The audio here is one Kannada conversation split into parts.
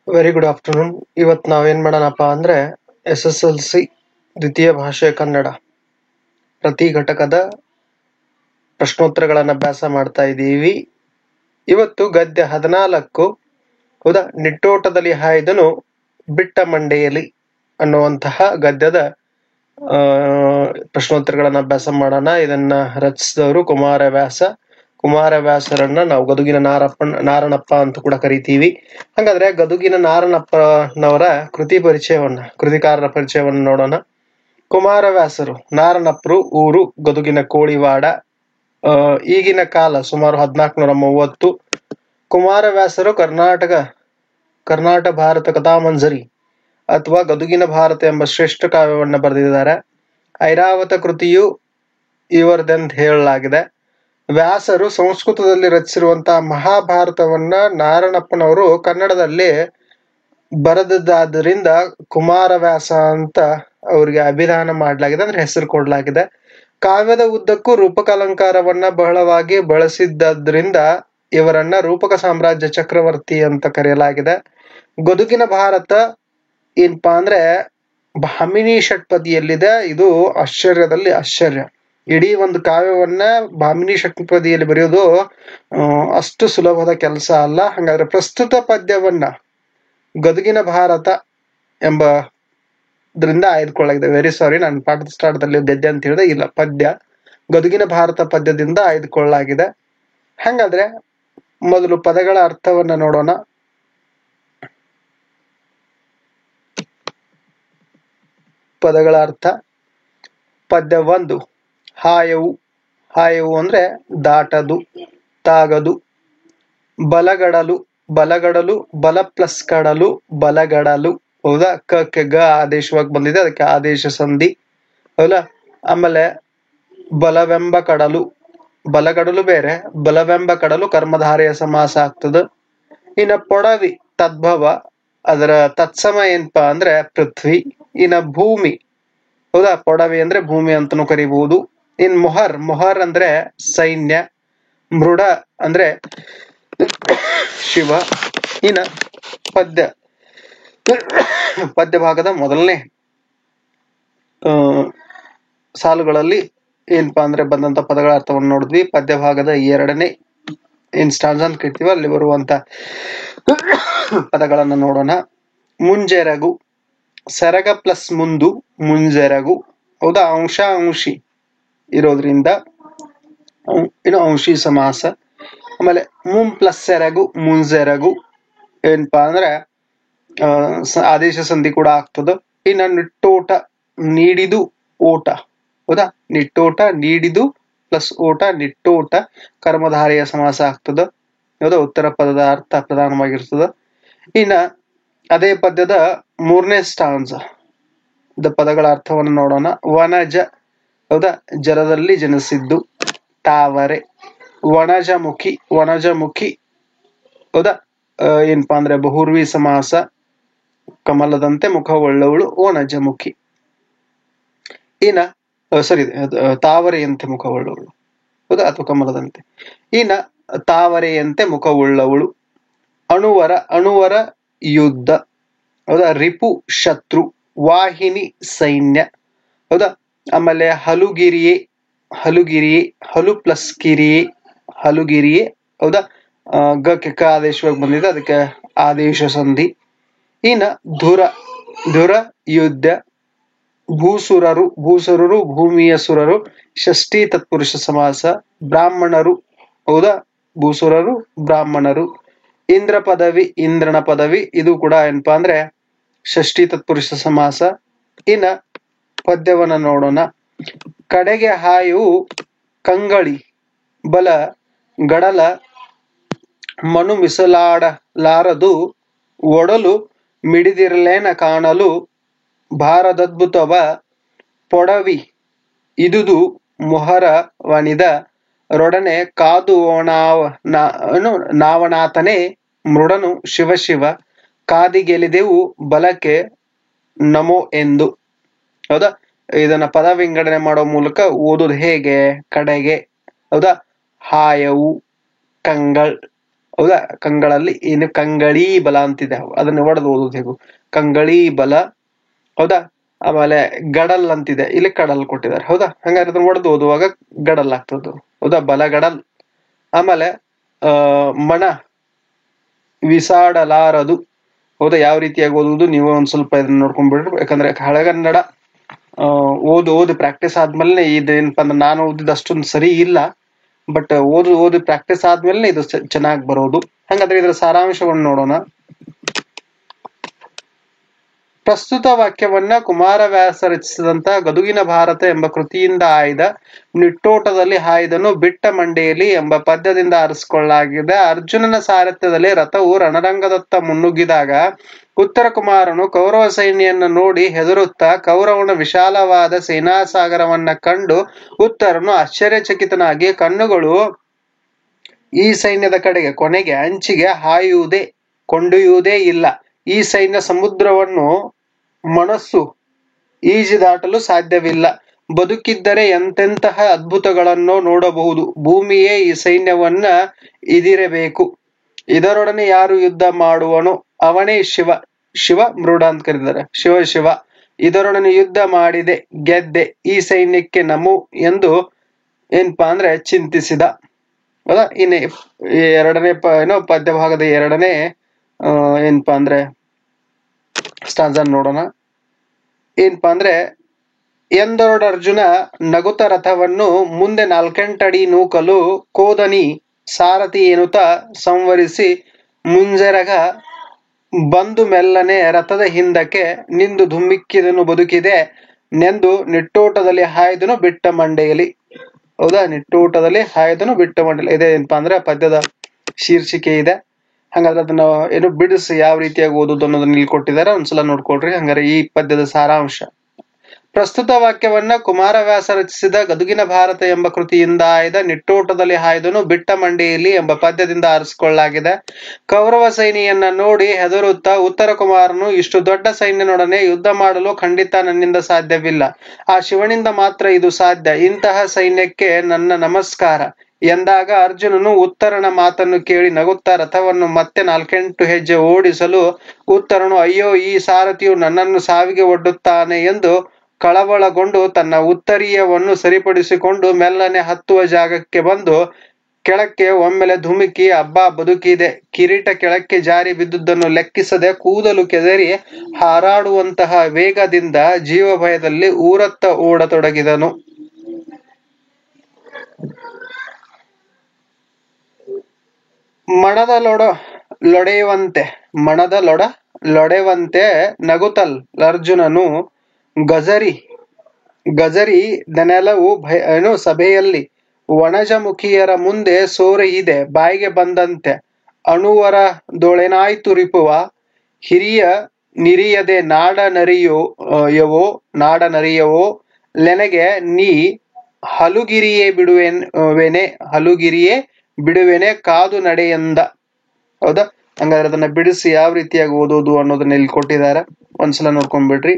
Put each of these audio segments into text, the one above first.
Very good afternoon. ಇವತ್ತು ನಾವೇನ್ ಮಾಡೋಣಪ್ಪ ಅಂದ್ರೆ SSLC ದ್ವಿತೀಯ ಭಾಷೆ ಕನ್ನಡ ಪ್ರತಿ ಘಟಕದ ಪ್ರಶ್ನೋತ್ತರಗಳನ್ನ ಅಭ್ಯಾಸ ಮಾಡ್ತಾ ಇದ್ದೀವಿ. ಇವತ್ತು ಗದ್ಯ 14 ಹೌದಾ, ನಿಟ್ಟೋಟದಲ್ಲಿ ಹಾಯ್ದನು ಬಿಟ್ಟ ಮಂಡೆಯಲ್ಲಿ ಅನ್ನುವಂತಹ ಗದ್ಯದ ಆ ಪ್ರಶ್ನೋತ್ತರಗಳನ್ನ ಅಭ್ಯಾಸ ಮಾಡೋಣ. ಇದನ್ನ ರಚಿಸಿದವರು ಕುಮಾರವ್ಯಾಸರನ್ನ ನಾವು ಗದುಗಿನ ನಾರಣಪ್ಪ ಅಂತ ಕೂಡ ಕರಿತೀವಿ. ಹಾಗಾದ್ರೆ ಗದುಗಿನ ನಾರಣಪ್ಪನವರ ಕೃತಿಕಾರರ ಪರಿಚಯವನ್ನ ನೋಡೋಣ. ಕುಮಾರವ್ಯಾಸರು, ನಾರಣಪ್ಪರು, ಊರು ಗದುಗಿನ ಕೋಳಿವಾಡ. ಈಗಿನ ಕಾಲ ಸುಮಾರು 1430. ಕುಮಾರವ್ಯಾಸರು ಕರ್ನಾಟ ಭಾರತ ಕಥಾಮಂಜರಿ ಅಥವಾ ಗದುಗಿನ ಭಾರತ ಎಂಬ ಶ್ರೇಷ್ಠ ಕಾವ್ಯವನ್ನ ಬರೆದಿದ್ದಾರೆ. ಐರಾವತ ಕೃತಿಯು ಇವರದೆಂದು ಹೇಳಲಾಗಿದೆ. ವ್ಯಾಸರು ಸಂಸ್ಕೃತದಲ್ಲಿ ರಚಿಸಿರುವಂತಹ ಮಹಾಭಾರತವನ್ನ ನಾರಣಪ್ಪನವರು ಕನ್ನಡದಲ್ಲಿ ಬರೆದದ್ದಾದ್ದರಿಂದ ಕುಮಾರವ್ಯಾಸ ಅಂತ ಅವರಿಗೆ ಅಭಿಧಾನ ಮಾಡಲಾಗಿದೆ, ಅಂದ್ರೆ ಹೆಸರು ಕೊಡಲಾಗಿದೆ. ಕಾವ್ಯದ ಉದ್ದಕ್ಕೂ ರೂಪಕಾಲಂಕಾರವನ್ನ ಬಹಳವಾಗಿ ಬಳಸಿದ್ದರಿಂದ ಇವರನ್ನ ರೂಪಕ ಸಾಮ್ರಾಜ್ಯ ಚಕ್ರವರ್ತಿ ಅಂತ ಕರೆಯಲಾಗಿದೆ. ಗದುಗಿನ ಭಾರತ ಏನಪ್ಪಾ ಅಂದ್ರೆ ಭಾಮಿನಿ ಷಟ್ಪದಿಯಲ್ಲಿದೆ. ಇದು ಆಶ್ಚರ್ಯದಲ್ಲಿ ಆಶ್ಚರ್ಯ. ಇಡೀ ಒಂದು ಕಾವ್ಯವನ್ನ ಭಾಮಿನಿ ಷಟ್ಪದಿಯಲ್ಲಿ ಬರೆಯೋದು ಅಷ್ಟು ಸುಲಭದ ಕೆಲಸ ಅಲ್ಲ. ಹಾಗಾದ್ರೆ ಪ್ರಸ್ತುತ ಪದ್ಯವನ್ನ ಗದುಗಿನ ಭಾರತ ಎಂಬದ್ರಿಂದ ಆಯ್ದುಕೊಳ್ಳಲಾಗಿದೆ. ವೆರಿ ಸಾರಿ, ನಾನು ಪಾಠದ ಸ್ಟಾರ್ಟ್ದಲ್ಲಿ ಗದ್ಯ ಅಂತ ಹೇಳಿದೆ, ಇಲ್ಲ, ಪದ್ಯ. ಗದುಗಿನ ಭಾರತ ಪದ್ಯದಿಂದ ಆಯ್ದುಕೊಳ್ಳಲಾಗಿದೆ. ಹಾಗಾದ್ರೆ ಮೊದಲು ಪದಗಳ ಅರ್ಥವನ್ನ ನೋಡೋಣ. ಪದಗಳ ಅರ್ಥ. ಪದ್ಯ 1, ಹಾಯವು. ಹಾಯವು ಅಂದ್ರೆ ದಾಟದು, ತಾಗದು. ಬಲಗಡಲು, ಬಲ ಪ್ಲಸ್ ಕಡಲು, ಬಲಗಡಲು. ಹೌದಾ, ಕ ಗ ಆದೇಶವಾಗಿ ಬಂದಿದೆ, ಅದಕ್ಕೆ ಆದೇಶ ಸಂಧಿ. ಹೌದಾ. ಆಮೇಲೆ ಬಲವೆಂಬ ಕಡಲು, ಬಲಗಡಲು ಬೇರೆ, ಬಲವೆಂಬ ಕಡಲು ಕರ್ಮಧಾರೆಯ ಸಮಾಸ ಆಗ್ತದೆ. ಇನ್ನ ಪೊಡವಿ ತದ್ಭವ, ಅದರ ತತ್ಸಮ ಏನಪ್ಪಾ ಅಂದ್ರೆ ಪೃಥ್ವಿ. ಇನ್ನ ಭೂಮಿ, ಹೌದಾ, ಪೊಡವಿ ಅಂದ್ರೆ ಭೂಮಿ ಅಂತನೂ ಕರಿಬಹುದು. ಇನ್ ಮೊಹರ್ ಅಂದ್ರೆ ಸೈನ್ಯ. ಮೃಡ ಅಂದ್ರೆ ಶಿವ. ಇನ್ನ ಪದ್ಯ ಭಾಗದ ಮೊದಲನೇ ಸಾಲುಗಳಲ್ಲಿ ಏನಪ್ಪಾ ಅಂದ್ರೆ ಬಂದಂತ ಪದಗಳ ಅರ್ಥವನ್ನು ನೋಡಿದ್ವಿ. ಪದ್ಯ ಭಾಗದ 2ನೇ ಸ್ಟಾನ್ಜಾ ಅಂತ ಕರಿತೀವಿ, ಅಲ್ಲಿ ಬರುವಂತ ಪದಗಳನ್ನ ನೋಡೋಣ. ಮುಂಜೆರಗು, ಸೆರಗ ಪ್ಲಸ್ ಮುಂದು, ಮುಂಜೆರಗು. ಹೌದಾ, ಅಂಶಿ ಇರೋದ್ರಿಂದ ಇನ್ನು ಅಂಶಿ ಸಮಾಸ. ಆಮೇಲೆ ಮುಂ ಪ್ಲಸ್ ಸೆರಗು, ಮುಂಜೆರಗು. ಏನಪ್ಪಾ ಅಂದ್ರೆ ಆದೇಶ ಸಂಧಿ ಕೂಡ ಆಗ್ತದ. ಇನ್ನ ನಿಟ್ಟೋಟ, ನೀಡಿದು, ಓಟ. ಹೌದಾ, ನಿಟ್ಟೋಟ, ನೀಡಿದು ಪ್ಲಸ್ ಓಟ, ನಿಟ್ಟೋಟ ಕರ್ಮಧಾರೆಯ ಸಮಾಸ ಆಗ್ತದ. ಹೌದಾ, ಉತ್ತರ ಪದದ ಅರ್ಥ ಪ್ರಧಾನವಾಗಿರ್ತದ. ಇನ್ನ ಅದೇ ಪದ್ಯದ 3ನೇ ಸ್ಟಾನ್ಜಾ ಪದಗಳ ಅರ್ಥವನ್ನು ನೋಡೋಣ. ವನಜ, ಹೌದಾ, ಜಲದಲ್ಲಿ ಜನಿಸಿದ್ದು. ತಾವರೆ, ವನಜಮುಖಿ. ಹೌದಾ, ಏನಪ್ಪಾ ಅಂದ್ರೆ ಬಹುರ್ವಿ ಸಮಾಸ. ಕಮಲದಂತೆ ಮುಖವುಳ್ಳವಳು ವನಜಮುಖಿ. ಇನ್ನ ತಾವರೆಯಂತೆ ಮುಖವುಳ್ಳವಳು, ಹೌದಾ, ಅಥವಾ ಕಮಲದಂತೆ. ಇನ್ನ ತಾವರೆಯಂತೆ ಮುಖವುಳ್ಳವಳು. ಅಣುವರ ಯುದ್ಧ. ಹೌದಾ, ರಿಪು ಶತ್ರು. ವಾಹಿನಿ ಸೈನ್ಯ. ಹೌದಾ. ಆಮೇಲೆ ಹಲುಗಿರಿಯೇ, ಹಲು ಪ್ಲಸ್ ಕಿರಿಯೇ, ಹಲುಗಿರಿಯೇ. ಹೌದಾ, ಗ ಆದೇಶವಾಗಿ ಬಂದಿದೆ, ಅದಕ್ಕೆ ಆದೇಶ ಸಂಧಿ. ಇನ್ನ ಧುರ ಯುದ್ಧ. ಭೂಸುರರು ಭೂಮಿಯ ಸುರರು, ಷಷ್ಠಿ ತತ್ಪುರುಷ ಸಮಾಸ. ಬ್ರಾಹ್ಮಣರು, ಹೌದಾ, ಭೂಸುರರು ಬ್ರಾಹ್ಮಣರು. ಇಂದ್ರ ಪದವಿ, ಇಂದ್ರನ ಪದವಿ. ಇದು ಕೂಡ ಏನಪ್ಪಾ ಅಂದ್ರೆ ಷಷ್ಠಿ ತತ್ಪುರುಷ ಸಮಾಸ. ಇನ್ನ ಪದ್ಯವನ್ನ ನೋಡೋಣ. ಕಡೆಗೆ ಹಾಯು ಕಂಗಳಿ, ಬಲ ಗಡಲ ಮನು ಮಿಸಲಾಡಲಾರದು, ಒಡಲು ಮಿಡಿದಿರಲೇನ ಕಾಣಲು, ಭಾರದದ್ಭುತವ ಪೊಡವಿ ಇದುದು ಮೊಹರವನಿದ, ರೊಡನೆ ಕಾದು ನಾವನಾಥನೇ ಮೃಡನು ಶಿವ ಕಾದಿಗೆಲಿದೆವು ಬಲಕ್ಕೆ ನಮೋ ಎಂದು. ಹೌದಾ, ಇದನ್ನ ಪದ ವಿಂಗಡಣೆ ಮಾಡೋ ಮೂಲಕ ಓದೋದು ಹೇಗೆ. ಕಡೆಗೆ, ಹೌದಾ, ಹಾಯವು, ಕಂಗಳ್, ಹೌದಾ. ಕಂಗಳಲ್ಲಿ ಏನು ಕಂಗಳಿ ಬಲ ಅಂತಿದೆ, ಅದನ್ನ ಒಡೆದು ಓದೋದು ಹೇಗೂ, ಕಂಗಳಿ ಬಲ. ಹೌದಾ. ಆಮೇಲೆ ಗಡಲ್ ಅಂತಿದೆ, ಇಲ್ಲಿ ಕಡಲ್ ಕೊಟ್ಟಿದ್ದಾರೆ. ಹೌದಾ. ಹಂಗಾದ್ರೆ ಅದನ್ನ ಒಡೆದು ಓದುವಾಗ ಗಡಲ್ ಆಗ್ತದ್ದು. ಹೌದಾ, ಬಲ ಗಡಲ್. ಆಮೇಲೆ ಮಣ ವಿಸಾಡಲಾರದು. ಹೌದಾ, ಯಾವ ರೀತಿಯಾಗಿ ಓದುವುದು ನೀವು ಒಂದ್ ಸ್ವಲ್ಪ ಇದನ್ನ ನೋಡ್ಕೊಂಡ್ಬಿಡ್ರಿ, ಯಾಕಂದ್ರೆ ಹಳೆಗನ್ನಡ ಓದು ಪ್ರಾಕ್ಟೀಸ್ ಆದ್ಮೇಲೆ ಇದೇನಪ್ಪ ಅಂದ್ರೆ ನಾನು ಓದಿದ ಅಷ್ಟೊಂದು ಸರಿ ಇಲ್ಲ, ಬಟ್ ಓದು ಪ್ರಾಕ್ಟೀಸ್ ಆದ್ಮೇಲೆ ಇದು ಚೆನ್ನಾಗಿ ಬರೋದು. ಹಂಗಾದ್ರೆ ಇದರ ಸಾರಾಂಶವನ್ನು ನೋಡೋಣ. ಪ್ರಸ್ತುತ ವಾಕ್ಯವನ್ನ ಕುಮಾರವ್ಯಾಸ ರಚಿಸಿದಂತ ಗದುಗಿನ ಭಾರತ ಎಂಬ ಕೃತಿಯಿಂದ ಆಯ್ದ ನಿಟ್ಟೋಟದಲ್ಲಿ ಹಾಯ್ದನು ಬಿಟ್ಟ ಮಂಡೆಯಲ್ಲಿ ಎಂಬ ಪದ್ಯದಿಂದ ಆರಿಸಿಕೊಳ್ಳಲಾಗಿದೆ. ಅರ್ಜುನನ ಸಾರಥ್ಯದಲ್ಲಿ ರಥವು ರಣರಂಗದತ್ತ ಮುನ್ನುಗ್ಗಿದಾಗ ಉತ್ತರ ಕುಮಾರನು ಕೌರವ ಸೈನ್ಯವನ್ನು ನೋಡಿ ಹೆದರುತ್ತಾ ಕೌರವನ ವಿಶಾಲವಾದ ಸೇನಾಸಾಗರವನ್ನ ಕಂಡು ಉತ್ತರನು ಆಶ್ಚರ್ಯಚಕಿತನಾಗಿ ಕಣ್ಣುಗಳು ಈ ಸೈನ್ಯದ ಕಡೆಗೆ ಕೊನೆಗೆ ಅಂಚಿಗೆ ಕೊಂಡೊಯ್ಯುವುದೇ ಇಲ್ಲ. ಈ ಸೈನ್ಯ ಸಮುದ್ರವನ್ನು ಮನಸ್ಸು ಈಜಿ ದಾಟಲು ಸಾಧ್ಯವಿಲ್ಲ. ಬದುಕಿದ್ದರೆ ಎಂತೆಂತಹ ಅದ್ಭುತಗಳನ್ನು ನೋಡಬಹುದು. ಭೂಮಿಯೇ ಈ ಸೈನ್ಯವನ್ನ ಇದಿರಬೇಕು. ಇದರೊಡನೆ ಯಾರು ಯುದ್ಧ ಮಾಡುವನು ಅವನೇ ಶಿವ ಮೃಡ ಅಂತ ಕರೀತಾರೆ. ಶಿವ ಇದರೊಡನೆ ಯುದ್ಧ ಮಾಡಿದೆ ಗೆದ್ದೆ, ಈ ಸೈನ್ಯಕ್ಕೆ ನಮು ಎಂದು ಏನಪ್ಪಾ ಅಂದ್ರೆ ಚಿಂತಿಸಿದ. ಹೌದಾ. ಇನ್ನು ಎರಡನೇ ಪದ್ಯ ಭಾಗದ ಎರಡನೇ ಏನಪ್ಪಾ ಅಂದ್ರೆ ಸ್ಟಾನ್ಜಾ ನೋಡೋಣ. ಏನಪ್ಪಾ ಅಂದ್ರೆ, ಎಂದೊರಡ ಅರ್ಜುನ ನಗುತ ರಥವನ್ನು ಮುಂದೆ 4 ಅಡಿ ನೂಕಲು ಕೋದನಿ ಸಾರಥಿ ಎನ್ನುತ್ತ ಸಂವರಿಸಿ ಮುಂಜೆರಗ ಬಂದು ಮೆಲ್ಲನೆ ರಥದ ಹಿಂದಕ್ಕೆ ನಿಂದು ಧುಮ್ಮಿಕ್ಕಿದನು ಬದುಕಿದೆ ನೆಂದು ನಿಟ್ಟೋಟದಲ್ಲಿ ಹಾಯ್ದನು ಬಿಟ್ಟ ಮಂಡೆಯಲ್ಲಿ. ಹೌದಾ, ನಿಟ್ಟೋಟದಲ್ಲಿ ಹಾಯ್ದನು ಬಿಟ್ಟ ಮಂಡೆಯಲ್ಲಿ ಇದೆ ಏನಪ್ಪಾ ಅಂದ್ರೆ ಪದ್ಯದ ಶೀರ್ಷಿಕೆ ಇದೆ. ಹಂಗಾದ್ರೆ ಅದನ್ನ ಬಿಡಿಸಿ ಯಾವ ರೀತಿಯಾಗಿ ಓದುದು ಅನ್ನೋದನ್ನ ಇಲ್ಲಿ ಕೊಟ್ಟಿದ್ದಾರೆ, ಒಂದ್ಸಲ ನೋಡ್ಕೊಳ್ರಿ. ಹಂಗಾರೆ ಈ ಪದ್ಯದ ಸಾರಾಂಶ: ಪ್ರಸ್ತುತ ವಾಕ್ಯವನ್ನ ಕುಮಾರವ್ಯಾಸ ರಚಿಸಿದ ಗದುಗಿನ ಭಾರತ ಎಂಬ ಕೃತಿಯಿಂದ ಆಯ್ದ ನಿಟ್ಟೋಟದಲ್ಲಿ ಹಾಯ್ದನು ಬಿಟ್ಟ ಮಂಡೆಯಲ್ಲಿ ಎಂಬ ಪದ್ಯದಿಂದ ಆರಿಸಿಕೊಳ್ಳಲಾಗಿದೆ. ಕೌರವ ಸೈನ್ಯನ್ನ ನೋಡಿ ಹೆದರುತ್ತಾ ಉತ್ತರ ಕುಮಾರನು ಇಷ್ಟು ದೊಡ್ಡ ಸೈನ್ಯನೊಡನೆ ಯುದ್ಧ ಮಾಡಲು ಖಂಡಿತ ನನ್ನಿಂದ ಸಾಧ್ಯವಿಲ್ಲ. ಆ ಶಿವನಿಂದ ಮಾತ್ರ ಇದು ಸಾಧ್ಯ. ಇಂತಹ ಸೈನ್ಯಕ್ಕೆ ನನ್ನ ನಮಸ್ಕಾರ ಎಂದಾಗ ಅರ್ಜುನನು ಉತ್ತರನ ಮಾತನ್ನು ಕೇಳಿ ನಗುತ್ತಾ ರಥವನ್ನು ಮತ್ತೆ 4 ಹೆಜ್ಜೆ ಓಡಿಸಲು ಉತ್ತರನು ಅಯ್ಯೋ, ಈ ಸಾರಥಿಯು ನನ್ನನ್ನು ಸಾವಿಗೆ ಒಡ್ಡುತ್ತಾನೆ ಎಂದು ಕಳವಳಗೊಂಡು ತನ್ನ ಉತ್ತರೀಯವನ್ನು ಸರಿಪಡಿಸಿಕೊಂಡು ಮೆಲ್ಲನೆ ಹತ್ತುವ ಜಾಗಕ್ಕೆ ಬಂದು ಕೆಳಕ್ಕೆ ಒಮ್ಮೆಲೆ ಧುಮುಕಿ ಅಬ್ಬಾ ಬದುಕಿದೆ, ಕಿರೀಟ ಕೆಳಕ್ಕೆ ಜಾರಿ ಬಿದ್ದುದನ್ನು ಲೆಕ್ಕಿಸದೆ ಕೂದಲು ಕೆದರಿ ಹಾರಾಡುವಂತಹ ವೇಗದಿಂದ ಜೀವ ಭಯದಲ್ಲಿ ಊರತ್ತ ಓಡತೊಡಗಿದನು. ಮಣದ ಲೊಡೆವಂತೆ ನಗುತ್ತಲ್ ಅರ್ಜುನನು ಗಜರಿ ದನೆಲವು ಸಭೆಯಲ್ಲಿ ವಣಜಮುಖಿಯರ ಮುಂದೆ ಸೋರೆಯಿದೆ ಬಾಯಿಗೆ ಬಂದಂತೆ ಅಣುವರದೊಳೆನಾಯ್ತು ರಿಪುವ ಹಿರಿಯ ನಿರಿಯದೆ ನಾಡನರಿಯವೋ ಲೆನೆಗೆ ನೀ ಹಲುಗಿರಿಯೇ ಬಿಡುವೆನೆ ಕಾದು ನಡೆಯಂದ. ಹೌದಾ. ಹಂಗಾದ್ರೆ ಅದನ್ನ ಬಿಡಿಸಿ ಯಾವ ರೀತಿಯಾಗಿ ಓದೋದು ಅನ್ನೋದನ್ನ ಇಲ್ಲಿ ಕೊಟ್ಟಿದ್ದಾರೆ, ಒಂದ್ಸಲ ನೋಡ್ಕೊಂಡ್ಬಿಡ್ರಿ.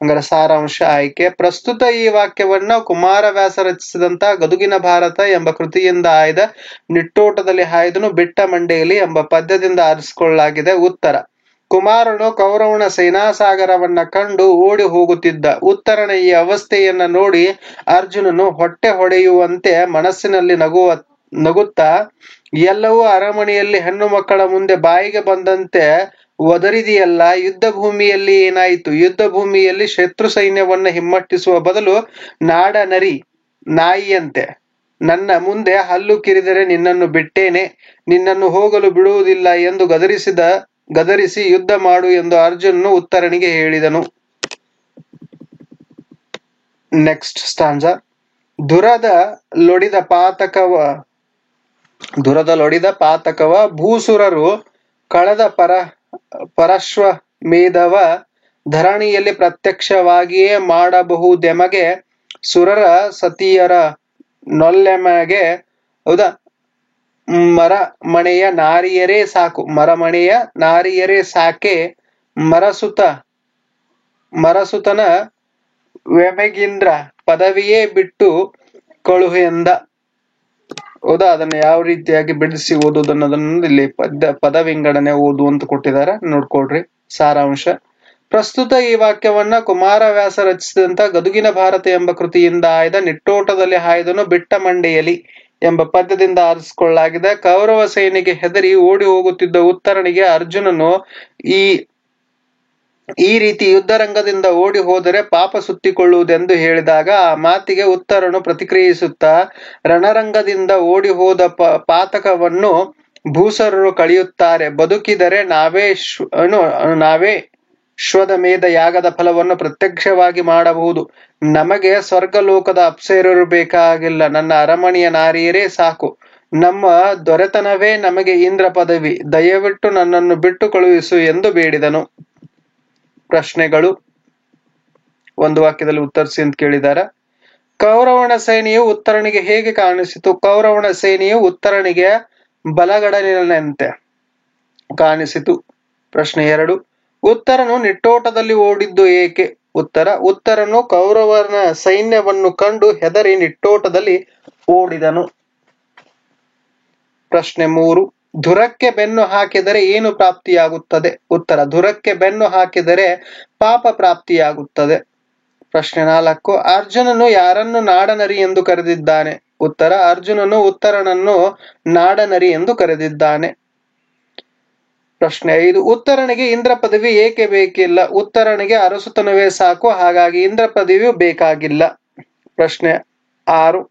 ಹಂಗಾರೆ ಸಾರಾಂಶ ಆಯ್ಕೆ: ಪ್ರಸ್ತುತ ಈ ವಾಕ್ಯವನ್ನ ಕುಮಾರವ್ಯಾಸ ರಚಿಸಿದಂತ ಗದುಗಿನ ಭಾರತ ಎಂಬ ಕೃತಿಯಿಂದ ಆಯ್ದ ನಿಟ್ಟೋಟದಲ್ಲಿ ಹಾಯ್ದನು ಬಿಟ್ಟ ಮಂಡೆಯಲ್ಲಿ ಎಂಬ ಪದ್ಯದಿಂದ ಆರಿಸಿಕೊಳ್ಳಲಾಗಿದೆ. ಉತ್ತರ: ಕುಮಾರನು ಕೌರವನ ಸೇನಾಸಾಗರವನ್ನ ಕಂಡು ಓಡಿ ಹೋಗುತ್ತಿದ್ದ. ಉತ್ತರನ ಈ ಅವಸ್ಥೆಯನ್ನ ನೋಡಿ ಅರ್ಜುನನು ಹೊಟ್ಟೆ ಹೊಡೆಯುವಂತೆ ಮನಸ್ಸಿನಲ್ಲಿ ನಗುತ್ತಾ ಎಲ್ಲವೂ ಅರಮನೆಯಲ್ಲಿ ಹೆಣ್ಣು ಮಕ್ಕಳ ಮುಂದೆ ಬಾಯಿಗೆ ಬಂದಂತೆ ಒದರಿದೆಯಲ್ಲ, ಯುದ್ಧ ಭೂಮಿಯಲ್ಲಿ ಏನಾಯಿತು? ಯುದ್ಧ ಭೂಮಿಯಲ್ಲಿ ಶತ್ರು ಸೈನ್ಯವನ್ನ ಹಿಮ್ಮಟ್ಟಿಸುವ ಬದಲು ನಾಯಿಯಂತೆ ನನ್ನ ಮುಂದೆ ಹಲ್ಲು ಕಿರಿದರೆ ನಿನ್ನನ್ನು ಬಿಟ್ಟೇನೆ, ನಿನ್ನನ್ನು ಹೋಗಲು ಬಿಡುವುದಿಲ್ಲ ಎಂದು ಗದರಿಸಿ ಯುದ್ಧ ಮಾಡು ಎಂದು ಅರ್ಜುನನು ಉತ್ತರನಿಗೆ ಹೇಳಿದನು. ನೆಕ್ಸ್ಟ್ ಸ್ಟಾಂಜಾ: ದುರದ ಲೊಡಿದ ಪಾತಕವ ಭೂಸುರರು ಕಳೆದ ಪರಶ್ವಮೇಧವ ಧರಣಿಯಲ್ಲಿ ಪ್ರತ್ಯಕ್ಷವಾಗಿಯೇ ಮಾಡಬಹುದೆಮಗೆ ಸುರರ ಸತಿಯರ ನೊಲ್ಲೆಮಗೆ. ಹೌದಾ. ಮರಮಣೆಯ ನಾರಿಯರೇ ಸಾಕೆ ಮರಸುತನ ವೆಮೆಗಿಂದ್ರ ಪದವಿಯೇ ಬಿಟ್ಟು ಕಳುಹೆಂದ. ಹೌದಾ, ಅದನ್ನ ಯಾವ ರೀತಿಯಾಗಿ ಬಿಡಿಸಿ ಓದುವುದನ್ನೋದನ್ನ ಇಲ್ಲಿ ಪದ ವಿಂಗಡಣೆ ಓದು ಅಂತ ಕೊಟ್ಟಿದ್ದಾರೆ, ನೋಡ್ಕೊಳ್ರಿ. ಸಾರಾಂಶ: ಪ್ರಸ್ತುತ ಈ ವಾಕ್ಯವನ್ನ ಕುಮಾರವ್ಯಾಸ ರಚಿಸಿದಂತ ಗದುಗಿನ ಭಾರತ ಎಂಬ ಕೃತಿಯಿಂದ ಆಯ್ದ ನಿಟ್ಟೋಟದಲ್ಲಿ ಹಾಯ್ದನು ಬಿಟ್ಟ ಮಂಡೆಯಲಿ ಎಂಬ ಪದ್ಯದಿಂದ ಆರಿಸಿಕೊಳ್ಳಲಾಗಿದೆ. ಕೌರವ ಸೇನೆಗೆ ಹೆದರಿ ಓಡಿ ಹೋಗುತ್ತಿದ್ದ ಉತ್ತರನಿಗೆ ಅರ್ಜುನನು ಈ ರೀತಿ ಯುದ್ಧರಂಗದಿಂದ ಓಡಿ ಹೋದರೆ ಪಾಪ ಸುತ್ತಿಕೊಳ್ಳುವುದೆಂದು ಹೇಳಿದಾಗ ಆ ಮಾತಿಗೆ ಉತ್ತರನು ಪ್ರತಿಕ್ರಿಯಿಸುತ್ತಾ, ರಣರಂಗದಿಂದ ಓಡಿ ಹೋದ ಪಾತಕವನ್ನು ಭೂಸರರು ಕಳೆಯುತ್ತಾರೆ, ಬದುಕಿದರೆ ನಾವೇ ಶ್ವದ ಯಾಗದ ಫಲವನ್ನು ಪ್ರತ್ಯಕ್ಷವಾಗಿ ಮಾಡಬಹುದು. ನಮಗೆ ಸ್ವರ್ಗಲೋಕದ ಅಪ್ಸರೆಯರು ಬೇಕಾಗಿಲ್ಲ, ನನ್ನ ಅರಮನೆಯ ನಾರಿಯರೇ ಸಾಕು. ನಮ್ಮ ದೊರೆತನವೇ ನಮಗೆ ಇಂದ್ರ ಪದವಿ, ದಯವಿಟ್ಟು ನನ್ನನ್ನು ಬಿಟ್ಟು ಕಳುಹಿಸು ಎಂದು ಬೇಡಿದನು. ಪ್ರಶ್ನೆಗಳು: ಒಂದು ವಾಕ್ಯದಲ್ಲಿ ಉತ್ತರಿಸಿ ಅಂತ ಕೇಳಿದಾರ. ಕೌರವನ ಸೇನೆಯು ಉತ್ತರನಿಗೆ ಹೇಗೆ ಕಾಣಿಸಿತು? ಕೌರವನ ಸೇನೆಯು ಉತ್ತರನಿಗೆ ಬಲಗಡಲಿನಂತೆ ಕಾಣಿಸಿತು. ಪ್ರಶ್ನೆ 2: ಉತ್ತರನು ನಿಟ್ಟೋಟದಲ್ಲಿ ಓಡಿದ್ದು ಏಕೆ? ಉತ್ತರ: ಉತ್ತರನು ಕೌರವನ ಸೈನ್ಯವನ್ನು ಕಂಡು ಹೆದರಿ ನಿಟ್ಟೋಟದಲ್ಲಿ ಓಡಿದನು. ಪ್ರಶ್ನೆ 3: ಧುರಕ್ಕೆ ಬೆನ್ನು ಹಾಕಿದರೆ ಏನು ಪ್ರಾಪ್ತಿಯಾಗುತ್ತದೆ? ಉತ್ತರ: ಧುರಕ್ಕೆ ಬೆನ್ನು ಹಾಕಿದರೆ ಪಾಪ ಪ್ರಾಪ್ತಿಯಾಗುತ್ತದೆ. ಪ್ರಶ್ನೆ 4: ಅರ್ಜುನನು ಯಾರನ್ನು ನಾಡನರಿ ಎಂದು ಕರೆದಿದ್ದಾನೆ? ಉತ್ತರ: ಅರ್ಜುನನು ಉತ್ತರನನ್ನು ನಾಡನರಿ ಎಂದು ಕರೆದಿದ್ದಾನೆ. ಪ್ರಶ್ನೆ 5: ಉತ್ತರನಿಗೆ ಇಂದ್ರ ಪದವಿ ಏಕೆ ಬೇಕಿಲ್ಲ? ಉತ್ತರನಿಗೆ ಅರಸುತನವೇ ಸಾಕು, ಹಾಗಾಗಿ ಇಂದ್ರ ಪದವಿಯು ಬೇಕಾಗಿಲ್ಲ. ಪ್ರಶ್ನೆ 6: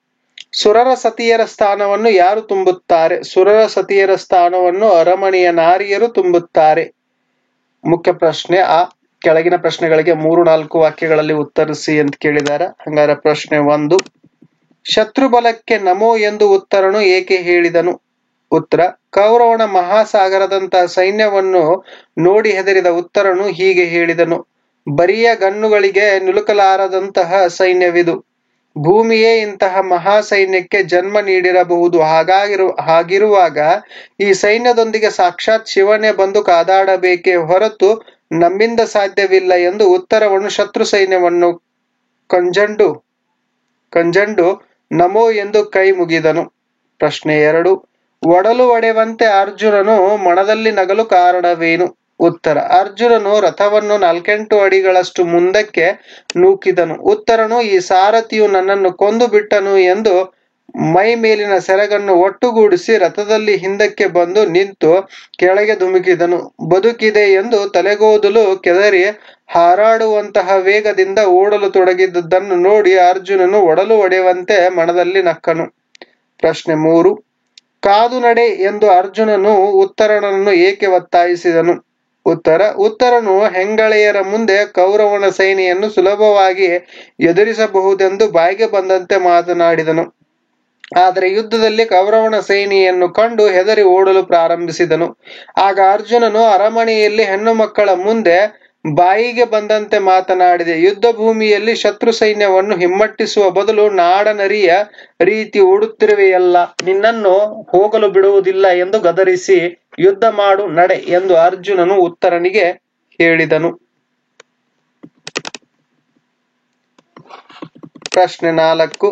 ಸುರರ ಸತಿಯರ ಸ್ಥಾನವನ್ನು ಯಾರು ತುಂಬುತ್ತಾರೆ? ಸುರರ ಸತಿಯರ ಸ್ಥಾನವನ್ನು ಅರಮನೆಯ ನಾರಿಯರು ತುಂಬುತ್ತಾರೆ. ಮುಖ್ಯ ಪ್ರಶ್ನೆ ಕೆಳಗಿನ ಪ್ರಶ್ನೆಗಳಿಗೆ 3-4 ವಾಕ್ಯಗಳಲ್ಲಿ ಉತ್ತರಿಸಿ ಅಂತ ಕೇಳಿದಾರೆ. ಹಂಗಾರೆ ಪ್ರಶ್ನೆ 1: ಶತ್ರುಬಲಕ್ಕೆ ನಮೋ ಎಂದು ಉತ್ತರನು ಏಕೆ ಹೇಳಿದನು? ಉತ್ತರ: ಕೌರವನ ಮಹಾಸಾಗರದಂತಹ ಸೈನ್ಯವನ್ನು ನೋಡಿ ಹೆದರಿದ ಉತ್ತರನು ಹೀಗೆ ಹೇಳಿದನು, ಬರಿಯ ಗನ್ನುಗಳಿಗೆ ನಿಲುಕಲಾರದಂತಹ ಸೈನ್ಯವಿದು. ಭೂಮಿಯೇ ಇಂತಹ ಮಹಾ ಸೈನ್ಯಕ್ಕೆ ಜನ್ಮ ನೀಡಿರಬಹುದು. ಹಾಗಿರುವಾಗ ಈ ಸೈನ್ಯದೊಂದಿಗೆ ಸಾಕ್ಷಾತ್ ಶಿವನೇ ಬಂದು ಕಾದಾಡಬೇಕೇ ಹೊರತು ನಮ್ಮಿಂದ ಸಾಧ್ಯವಿಲ್ಲ ಎಂದು ಉತ್ತರವನ್ನು ಶತ್ರು ಸೈನ್ಯವನ್ನು ಕಂಜಂಡು ನಮೋ ಎಂದು ಕೈ ಮುಗಿದನು. ಪ್ರಶ್ನೆ 2: ಒಡಲು ಒಡೆವಂತೆ ಅರ್ಜುನನು ಮನದಲ್ಲಿ ನಗಲು ಕಾರಣವೇನು? ಉತ್ತರ: ಅರ್ಜುನನು ರಥವನ್ನು 4-8 ಅಡಿಗಳಷ್ಟು ಮುಂದಕ್ಕೆ ನೂಕಿದನು. ಉತ್ತರನು ಈ ಸಾರಥಿಯು ನನ್ನನ್ನು ಕೊಂದು ಬಿಟ್ಟನು ಎಂದು ಮೈ ಮೇಲಿನ ಸೆರಗನ್ನು ಒಟ್ಟುಗೂಡಿಸಿ ರಥದಲ್ಲಿ ಹಿಂದಕ್ಕೆ ಬಂದು ನಿಂತು ಕೆಳಗೆ ಧುಮುಕಿದನು. ಬದುಕಿದೆ ಎಂದು ತಲೆಗೋದಲು ಕೆದರಿ ಹಾರಾಡುವಂತಹ ವೇಗದಿಂದ ಓಡಲು ತೊಡಗಿದ್ದನ್ನು ನೋಡಿ ಅರ್ಜುನನು ಒಡಲು ಒಡೆಯುವಂತೆ ಮನದಲ್ಲಿ ನಕ್ಕನು. ಪ್ರಶ್ನೆ 3: ಕಾದು ನಡೆ ಎಂದು ಅರ್ಜುನನು ಉತ್ತರನನ್ನು ಏಕೆ ಒತ್ತಾಯಿಸಿದನು? ಉತ್ತರ: ಉತ್ತರನು ಹೆಂಗಳೆಯರ ಮುಂದೆ ಕೌರವನ ಸೇನೆಯನ್ನು ಸುಲಭವಾಗಿ ಎದುರಿಸಬಹುದೆಂದು ಬಾಯಿಗೆ ಬಂದಂತೆ ಮಾತನಾಡಿದನು. ಆದರೆ ಯುದ್ಧದಲ್ಲಿ ಕೌರವನ ಸೇನೆಯನ್ನು ಕಂಡು ಹೆದರಿ ಓಡಲು ಪ್ರಾರಂಭಿಸಿದನು. ಆಗ ಅರ್ಜುನನು ಅರಮನೆಯಲ್ಲಿ ಹೆಣ್ಣು ಮಕ್ಕಳ ಮುಂದೆ ಬಾಯಿಗೆ ಬಂದಂತೆ ಮಾತನಾಡಿದೆ. ಯುದ್ಧ ಭೂಮಿಯಲ್ಲಿ ಶತ್ರು ಸೈನ್ಯವನ್ನು ಹಿಮ್ಮಟ್ಟಿಸುವ ಬದಲು ನಾಡನರಿಯ ರೀತಿ ಓಡುತ್ತಿರುವೆಯಲ್ಲ, ನಿನ್ನನ್ನು ಹೋಗಲು ಬಿಡುವುದಿಲ್ಲ ಎಂದು ಗದರಿಸಿ ಯುದ್ಧ ಮಾಡು ನಡೆ ಎಂದು ಅರ್ಜುನನು ಉತ್ತರನಿಗೆ ಹೇಳಿದನು. ಪ್ರಶ್ನೆ 4: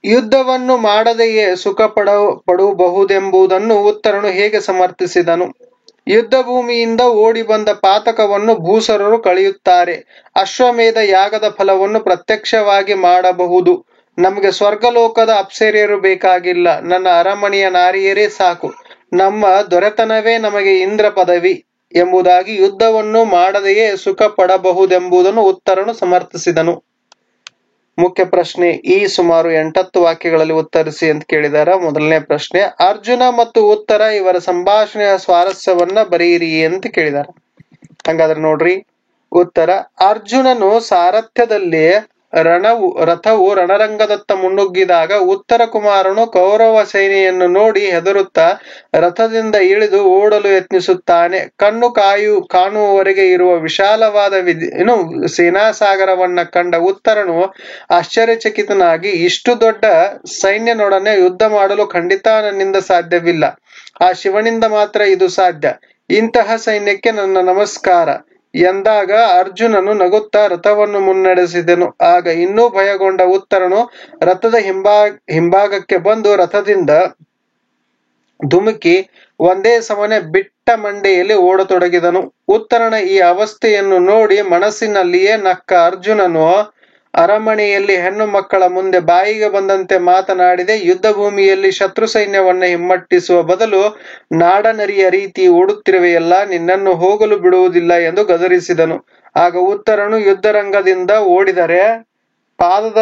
ಯುದ್ಧವನ್ನು ಮಾಡದೆಯೇ ಸುಖ ಪಡಬಹುದೆಂಬುದನ್ನು ಉತ್ತರನು ಹೇಗೆ ಸಮರ್ಥಿಸಿದನು? ಯುದ್ಧ ಭೂಮಿಯಿಂದ ಓಡಿ ಬಂದ ಪಾತಕವನ್ನು ಭೂಸರರು ಕಳೆಯುತ್ತಾರೆ. ಅಶ್ವಮೇಧ ಯಾಗದ ಫಲವನ್ನು ಪ್ರತ್ಯಕ್ಷವಾಗಿ ಮಾಡಬಹುದು. ನಮಗೆ ಸ್ವರ್ಗಲೋಕದ ಅಪ್ಸರೆಯರು ಬೇಕಾಗಿಲ್ಲ, ನನ್ನ ಅರಮನೆಯ ನಾರಿಯರೇ ಸಾಕು. ನಮ್ಮ ದೊರೆತನವೇ ನಮಗೆ ಇಂದ್ರ ಪದವಿ ಎಂಬುದಾಗಿ ಯುದ್ಧವನ್ನು ಮಾಡದೆಯೇ ಸುಖ ಪಡಬಹುದೆಂಬುದನ್ನು ಉತ್ತರನು ಸಮರ್ಥಿಸಿದನು. ಮುಖ್ಯ ಪ್ರಶ್ನೆ ಸುಮಾರು 8-10 ವಾಕ್ಯಗಳಲ್ಲಿ ಉತ್ತರಿಸಿ ಅಂತ ಕೇಳಿದಾರ. ಮೊದಲನೇ ಪ್ರಶ್ನೆ: ಅರ್ಜುನ ಮತ್ತು ಉತ್ತರ ಇವರ ಸಂಭಾಷಣೆಯ ಸ್ವಾರಸ್ಯವನ್ನ ಬರೆಯಿರಿ ಅಂತ ಕೇಳಿದಾರ. ಹಂಗಾದ್ರೆ ನೋಡ್ರಿ, ಉತ್ತರ: ಅರ್ಜುನನು ಸಾರಥ್ಯದಲ್ಲಿ ರಥವು ರಣರಂಗದತ್ತ ಮುನ್ನುಗ್ಗಿದಾಗ ಉತ್ತರ ಕುಮಾರನು ಕೌರವ ಸೇನೆಯನ್ನು ನೋಡಿ ಹೆದರುತ್ತಾ ರಥದಿಂದ ಇಳಿದು ಓಡಲು ಯತ್ನಿಸುತ್ತಾನೆ. ಕಣ್ಣು ಕಾಣುವವರೆಗೆ ಇರುವ ವಿಶಾಲವಾದ ಸೇನಾಸಾಗರವನ್ನ ಕಂಡ ಉತ್ತರನು ಆಶ್ಚರ್ಯಚಕಿತನಾಗಿ, ಇಷ್ಟು ದೊಡ್ಡ ಸೈನ್ಯನೊಡನೆ ಯುದ್ಧ ಮಾಡಲು ಖಂಡಿತ ನನ್ನಿಂದ ಸಾಧ್ಯವಿಲ್ಲ, ಆ ಶಿವನಿಂದ ಮಾತ್ರ ಇದು ಸಾಧ್ಯ. ಇಂತಹ ಸೈನ್ಯಕ್ಕೆ ನನ್ನ ನಮಸ್ಕಾರ ಎಂದಾಗ ಅರ್ಜುನನು ನಗುತ್ತಾ ರಥವನ್ನು ಮುನ್ನಡೆಸಿದನು. ಆಗ ಇನ್ನೂ ಭಯಗೊಂಡ ಉತ್ತರನು ರಥದ ಹಿಂಭಾಗಕ್ಕೆ ಬಂದು ರಥದಿಂದ ಧುಮುಕಿ ಒಂದೇ ಸಮನೆ ಬಿಟ್ಟ ಮಂಡೆಯಲ್ಲಿ ಓಡತೊಡಗಿದನು. ಉತ್ತರನ ಈ ಅವಸ್ಥೆಯನ್ನು ನೋಡಿ ಮನಸ್ಸಿನಲ್ಲಿಯೇ ನಕ್ಕ ಅರ್ಜುನನು ಅರಮನೆಯಲ್ಲಿ ಹೆಣ್ಣು ಮಕ್ಕಳ ಮುಂದೆ ಬಾಯಿಗೆ ಬಂದಂತೆ ಮಾತನಾಡಿದೆ. ಯುದ್ಧ ಭೂಮಿಯಲ್ಲಿ ಶತ್ರು ಸೈನ್ಯವನ್ನ ಹಿಮ್ಮಟ್ಟಿಸುವ ಬದಲು ನಾಡನರಿಯ ರೀತಿ ಓಡುತ್ತಿರುವೆಯಲ್ಲ, ನಿನ್ನನ್ನು ಹೋಗಲು ಬಿಡುವುದಿಲ್ಲ ಎಂದು ಗದರಿಸಿದನು. ಆಗ ಉತ್ತರನು ಯುದ್ಧರಂಗದಿಂದ ಓಡಿದರೆ ಪಾದದ